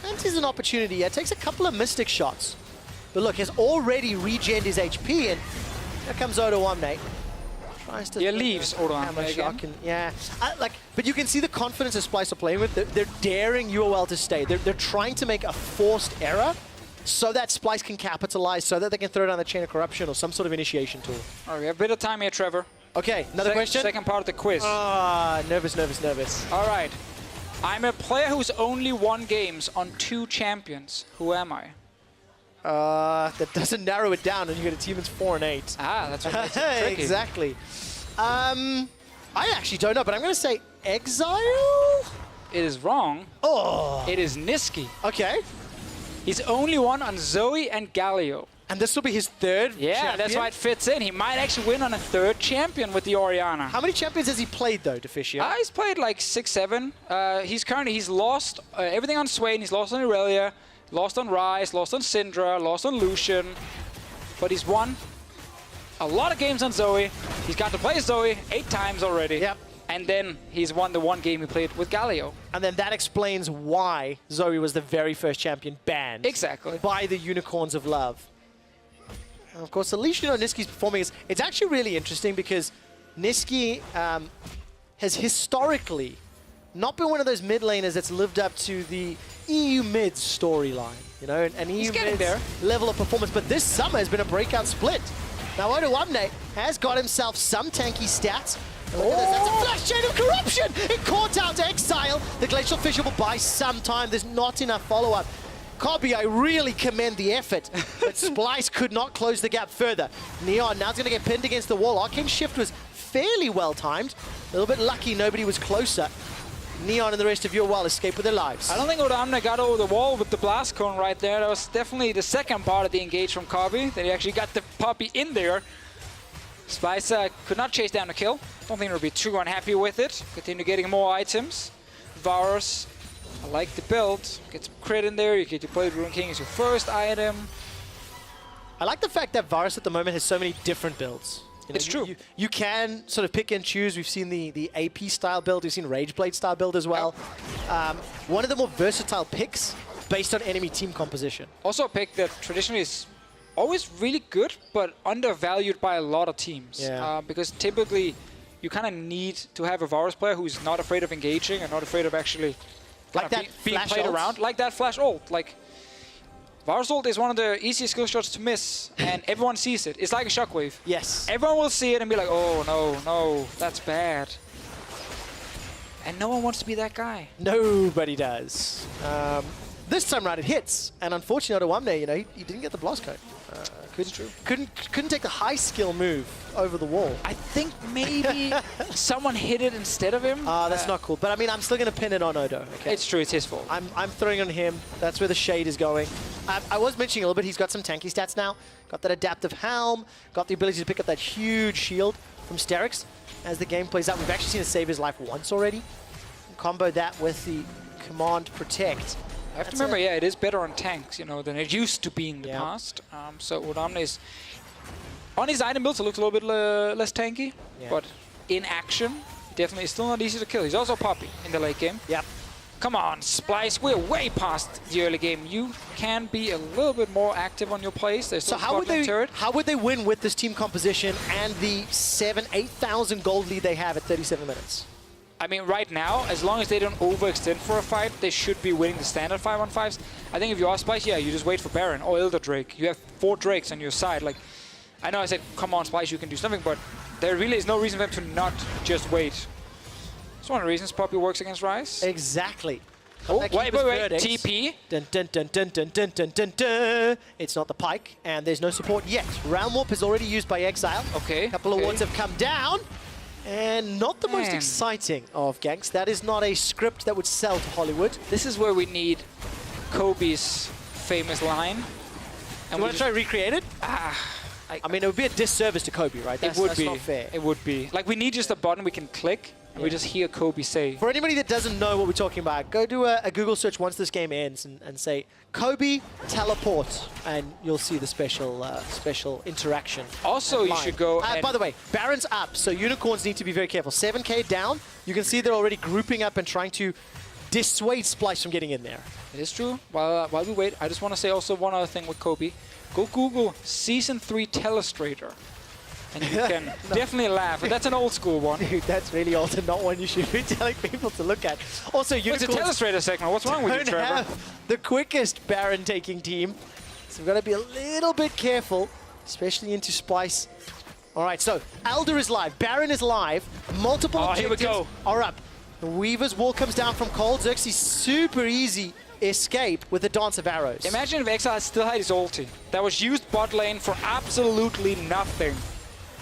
fancies an opportunity here. Takes a couple of Mystic shots. But look, has already regened his HP. And here comes Odo Omne. Tries to leaves Odo hammer Omne shock again. and, yeah. But you can see the confidence that Splyce are playing with. They're daring UOL to stay. They're trying to make a forced error so that Splyce can capitalize, so that they can throw down the Chain of Corruption or some sort of initiation tool. All right, we have a bit of time here, Trevor. Okay, another question? Second part of the quiz. Nervous. All right. I'm a player who's only won games on 2 champions. Who am I? That doesn't narrow it down, and you get a team that's 4 and 8. Ah, that's what makes it tricky. Exactly. I actually don't know, but I'm going to say Exile? It is wrong. Oh. It is Niski. Okay. He's only won on Zoe and Galio. And this will be his 3rd champion? That's why it fits in. He might actually win on a 3rd champion with the Orianna. How many champions has he played, though, Deficio? He's played like 6, 7. He's lost everything on Swain. He's lost on Irelia, lost on Ryze, lost on Syndra, lost on Lucian. But he's won a lot of games on Zoe. He's got to play Zoe 8 times already. Yep. And then he's won the 1 game he played with Galio. And then that explains why Zoe was the very first champion banned. Exactly. By the Unicorns of Love. And of course, at least you know Niski's performing is. It's actually really interesting because Niski has historically not been one of those mid laners that's lived up to the EU mid storyline, you know, and EU mid's level of performance. But this summer has been a breakout split. Now Odoamne has got himself some tanky stats. And look at this, that's a flash Chain of Corruption! It caught out Exile. The Glacial Fissure will buy some time. There's not enough follow-up. Kobe, I really commend the effort, but Splyce could not close the gap further. Neon now is going to get pinned against the wall. Arcane Shift was fairly well timed. A little bit lucky nobody was closer. Neon and the rest of UOL escape with their lives. I don't think Odoamne got over the wall with the blast cone right there. That was definitely the second part of the engage from Kobe, that he actually got the puppy in there. Splyce could not chase down the kill. Don't think he'll be too unhappy with it. Continue getting more items. Varus, I like the build. Get some crit in there. You get to play Rune King as your first item. I like the fact that Varus at the moment has so many different builds. You know, it's true. You can sort of pick and choose. We've seen the AP style build. We've seen Rageblade style build as well. One of the more versatile picks based on enemy team composition. Also a pick that traditionally is always really good, but undervalued by a lot of teams. Yeah. Because typically you kind of need to have a Varus player who's not afraid of engaging and not afraid of actually like that being played ult. around. Like that flash ult. Like Varus ult is one of the easiest skill shots to miss, and everyone sees it. It's like a shockwave. Yes. Everyone will see it and be like, oh no, that's bad. And no one wants to be that guy. Nobody does. This time round it hits, and unfortunately Odoamne, you know, he didn't get the blast code. Couldn't take the high skill move over the wall. I think maybe someone hit it instead of him. That's not cool. But I mean, I'm still going to pin it on Odo. Okay? It's true, it's his fault. I'm throwing on him. That's where the shade is going. I was mentioning a little bit, he's got some tanky stats now. Got that adaptive helm, got the ability to pick up that huge shield from Sterix. As the game plays out, we've actually seen it save his life once already. Combo that with the command protect. I have to remember, yeah, it is better on tanks, you know, than it used to be in the past. So Odoamne is on his item builds, it looks a little bit less tanky, but in action, definitely still not easy to kill. He's also poppy in the late game. Yep. Come on, Splyce, we're way past the early game. You can be a little bit more active on your plays. There's so how would they win with this team composition and the 8,000 gold lead they have at 37 minutes? I mean, right now, as long as they don't overextend for a fight, they should be winning the standard 5-on-5s. I think if you are Splyce, yeah, you just wait for Baron or Elder Drake. You have 4 Drakes on your side. Like, I know I said, come on, Splyce, you can do something, but there really is no reason for them to not just wait. It's one of the reasons Poppy works against Ryze. Exactly. Oh, wait, TP. Dun, dun, dun, dun, dun, dun, dun, dun, dun. It's not the Pike, and there's no support yet. Realm Warp is already used by Exile. Okay. A couple of wards have come down. And not the most exciting of ganks. That is not a script that would sell to Hollywood. This is where we need Kobe's famous line. And you want to try to recreate it? I mean, it would be a disservice to Kobe, right? That's not fair. It would be. Like, we need just a button we can click, and we just hear Kobe say. For anybody that doesn't know what we're talking about, go do a Google search once this game ends and say, Kobe teleport, and you'll see the special interaction. Also, you should go by the way, Baron's up, so Unicorns need to be very careful. 7k down. You can see they're already grouping up and trying to dissuade Splyce from getting in there. It is true. While we wait, I just want to say also one other thing with Kobe. Go Google Season 3 Telestrator. And you can definitely laugh. But that's an old school one. Dude, that's really old and not one you should be telling people to look at. Also, Unicorns it's a Telestrator segment. What's wrong with you, Trevor? Have the quickest Baron taking team. So we've got to be a little bit careful, especially into Splyce. All right, so Elder is live, Baron is live, multiple objectives are up. The Weaver's wall comes down from Cold. Xerxes super easy escape with the Dance of Arrows. Imagine if Exile still had his ulti. That was used bot lane for absolutely nothing.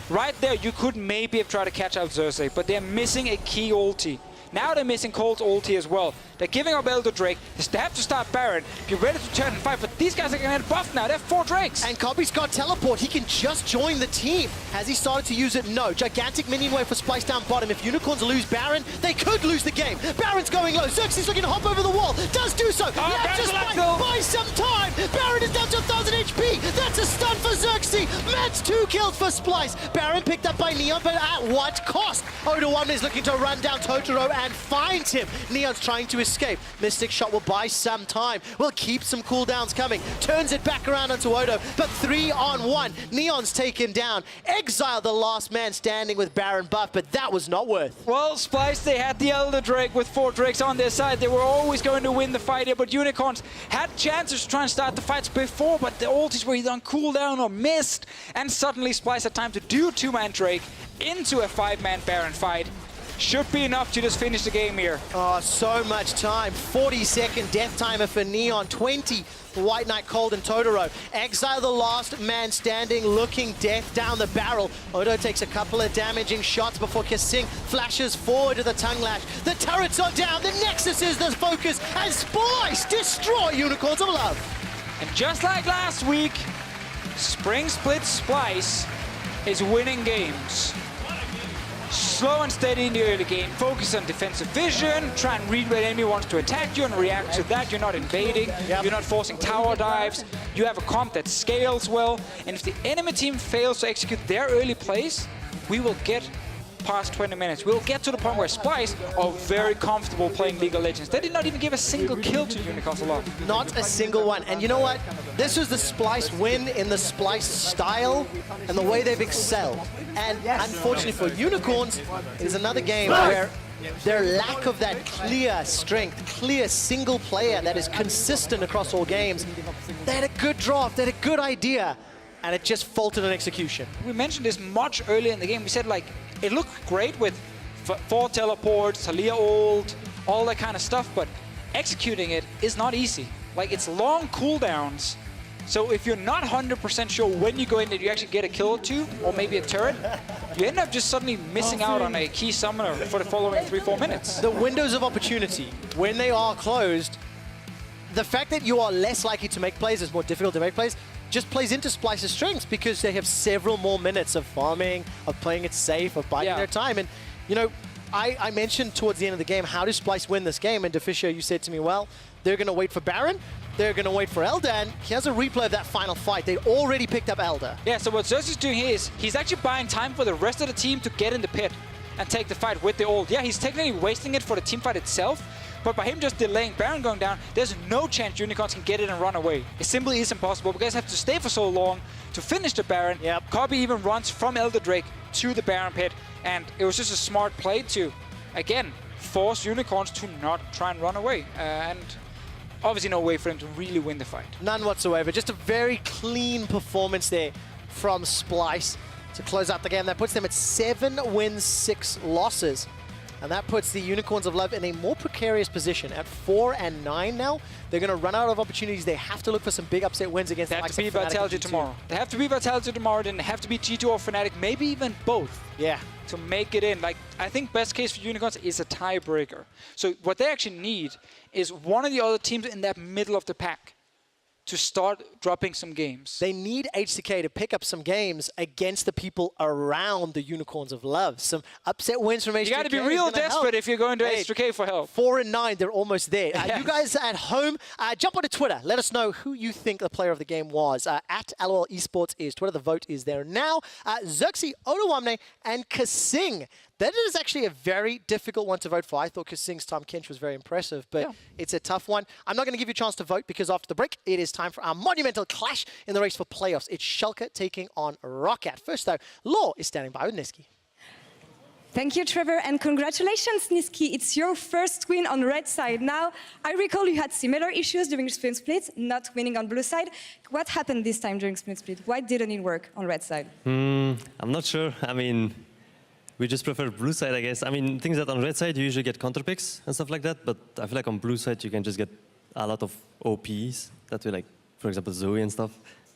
Right there, you could maybe have tried to catch out Xerxes, but they're missing a key ulti. Now they're missing Cold's ulti as well. They're giving up Elder Drake. They have to start Baron. Be ready to turn and fight, but these guys are going to get buffed now. They have 4 Drakes. And Copy's got teleport. He can just join the team. Has he started to use it? No. Gigantic minion wave for Splyce down bottom. If Unicorns lose Baron, they could lose the game. Baron's going low. Xerxes looking to hop over the wall. Does do so. Just buy some time. Baron is down to 1,000 HP. That's a stun for Xerxes. Matt's 2 kills for Splyce. Baron picked up by Neon, but at what cost? Oda1 is looking to run down Totoro and finds him. Neon's trying to escape. Mystic Shot will buy some time. Will keep some cooldowns coming. Turns it back around onto Odo, but 3-on-1. Neon's taken down. Exile, the last man standing with Baron buff, but that was not worth. Well, Splyce, they had the Elder Drake with 4 Drakes on their side. They were always going to win the fight here, but Unicorns had chances to try and start the fights before, but the ultis were either on cooldown or missed, and suddenly Splyce had time to do 2-man Drake into a 5-man Baron fight. Should be enough to just finish the game here. Oh, so much time. 40-second death timer for Neon. 20 for White Knight, Cold, and Totoro. Exile, the last man standing, looking death down the barrel. Odo takes a couple of damaging shots before Kasing flashes forward to the tongue lash. The turrets are down. The Nexus is the focus. And Splyce destroy Unicorns of Love. And just like last week, Spring Split Splyce is winning games. Slow and steady in the early game, focus on defensive vision, try and read where the enemy wants to attack you and react to that. You're not invading, you're not forcing tower dives, you have a comp that scales well, and if the enemy team fails to execute their early plays, we will get past 20 minutes. We'll get to the point where Splyce are very comfortable playing League of Legends. They did not even give a single kill to Unicorns of Love. Not a single one. And you know what? This was the Splyce win in the Splyce style and the way they've excelled. And unfortunately for Unicorns, it is another game where their lack of that clear strength, clear single player that is consistent across all games, they had a good draft, they had a good idea, and it just faltered on execution. We mentioned this much earlier in the game. We said, like, it looked great with 4 teleports, Talia ult, all that kind of stuff, but executing it is not easy. Like, it's long cooldowns. So if you're not 100% sure when you go in that you actually get a kill or 2, or maybe a turret, you end up just suddenly missing out on a key summoner for the following 3-4 minutes. The windows of opportunity, when they are closed, the fact that you are less likely to make plays, it's more difficult to make plays, just plays into Splyce's strengths because they have several more minutes of farming, of playing it safe, of biding their time. And, you know, I mentioned towards the end of the game, how does Splyce win this game? And Deficio, you said to me, well, they're going to wait for Baron, they're going to wait for Elder, and here's a replay of that final fight. They already picked up Elder. Yeah, so what Xerxes is doing here is he's actually buying time for the rest of the team to get in the pit and take the fight with the ult. Yeah, he's technically wasting it for the team fight itself, but by him just delaying Baron going down, there's no chance Unicorns can get it and run away. It simply is impossible. You guys have to stay for so long to finish the Baron. Yep. Cobby even runs from Elder Drake to the Baron pit, and it was just a smart play to, again, force Unicorns to not try and run away. And obviously no way for them to really win the fight. None whatsoever. Just a very clean performance there from Splyce to close out the game. That puts them at 7 wins, 6 losses. And that puts the Unicorns of Love in a more precarious position. At 4-9 now, they're going to run out of opportunities. They have to look for some big upset wins against They the have likes to beat of Fnatic Vitality and G2. tomorrow. They have to beat Vitality tomorrow, then they have to beat G2 or Fnatic, maybe even both. Yeah. To make it in. Like, I think best case for Unicorns is a tiebreaker. So what they actually need is one of the other teams in that middle of the pack to start dropping some games. They need HCK to pick up some games against the people around the Unicorns of Love. Some upset wins from HCK. You got to be real desperate if you're going to HCK for help. 4-9, they're almost there. You guys at home, jump onto Twitter. Let us know who you think the player of the game was. At LOL Esports is Twitter. The vote is there now. Xerxes, Odoamne, and Kasing. That is actually a very difficult one to vote for. I thought Kasing's Tom Kench was very impressive, but it's a tough one. I'm not going to give you a chance to vote because after the break, it is time for our monumental clash in the race for playoffs. It's Schalke taking on Roccat. First, though, Law is standing by with Niski. Thank you, Trevor, and congratulations, Niski. It's your first win on red side. Now, I recall you had similar issues during Sprint Split, not winning on blue side. What happened this time during Sprint Split? Why didn't it work on red side? I'm not sure. I mean, we just prefer blue side, I guess. I mean, things that on red side, you usually get counter picks and stuff like that, but I feel like on blue side, you can just get a lot of OPs that we like, for example, Zoe and stuff.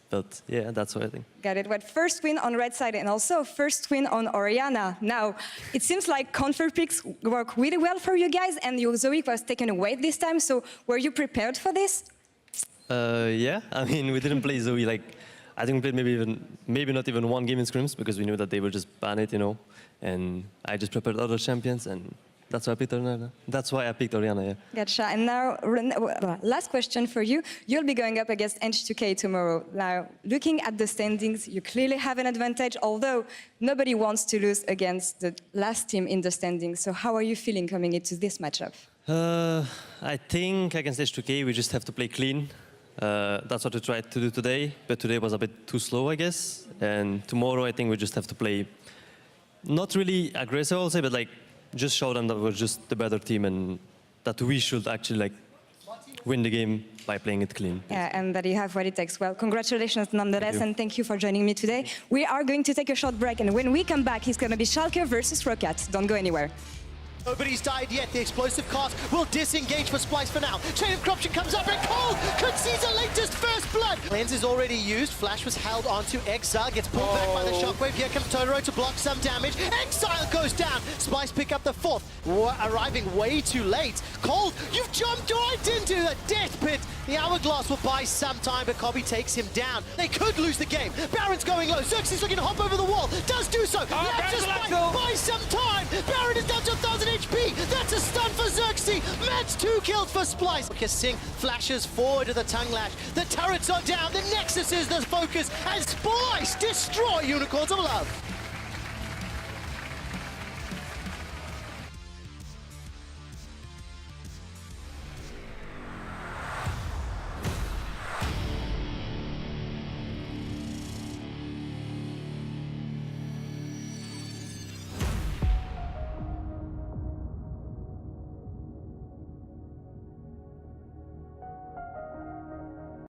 But yeah, that's what I think. Got it. What first win on red side and also first win on Oriana. Now, it seems like counter picks work really well for you guys, and your Zoe was taken away this time. So were you prepared for this? Yeah, I mean, we didn't play Zoe like, I think we played maybe not even one game in scrims because we knew that they would just ban it, you know. And I just prepared other champions, and that's why I picked Oriana. That's why I picked Oriana, yeah. Gotcha. And now, last question for you. You'll be going up against H2K tomorrow. Now, looking at the standings, you clearly have an advantage, although nobody wants to lose against the last team in the standings. So how are you feeling coming into this matchup? I think against H2K, we just have to play clean. That's what we tried to do today, but today was a bit too slow, I guess. And tomorrow, I think we just have to play not really aggressive, I'll say, but like just show them that we're just the better team and that we should actually like win the game by playing it clean. Yeah, and that you have what it takes. Well, congratulations nonetheless, and thank you for joining me today. We are going to take a short break, and when we come back, it's going to be Schalke versus Rocket. Don't go anywhere. Nobody's died yet. The explosive cast will disengage for Splyce for now. Chain of Corruption comes up and Cole could see the latest first blood. Lens is already used. Flash was held onto Exile. Gets pulled back by the shockwave. Here comes Totoro to block some damage. Exile goes down. Splyce pick up the fourth. Arriving way too late. Cole, you've jumped right into the death pit. The Hourglass will buy some time, but Kobe takes him down. They could lose the game. Baron's going low. Xerxes looking to hop over the wall. Does do so. Just buy some time. Baron is down to 1,000 HP. That's a stun for Xerxes. Match 2 kills for Splyce. Kissing flashes forward to the tongue lash. The turrets are down. The Nexus is the focus. And Splyce destroy Unicorns of Love.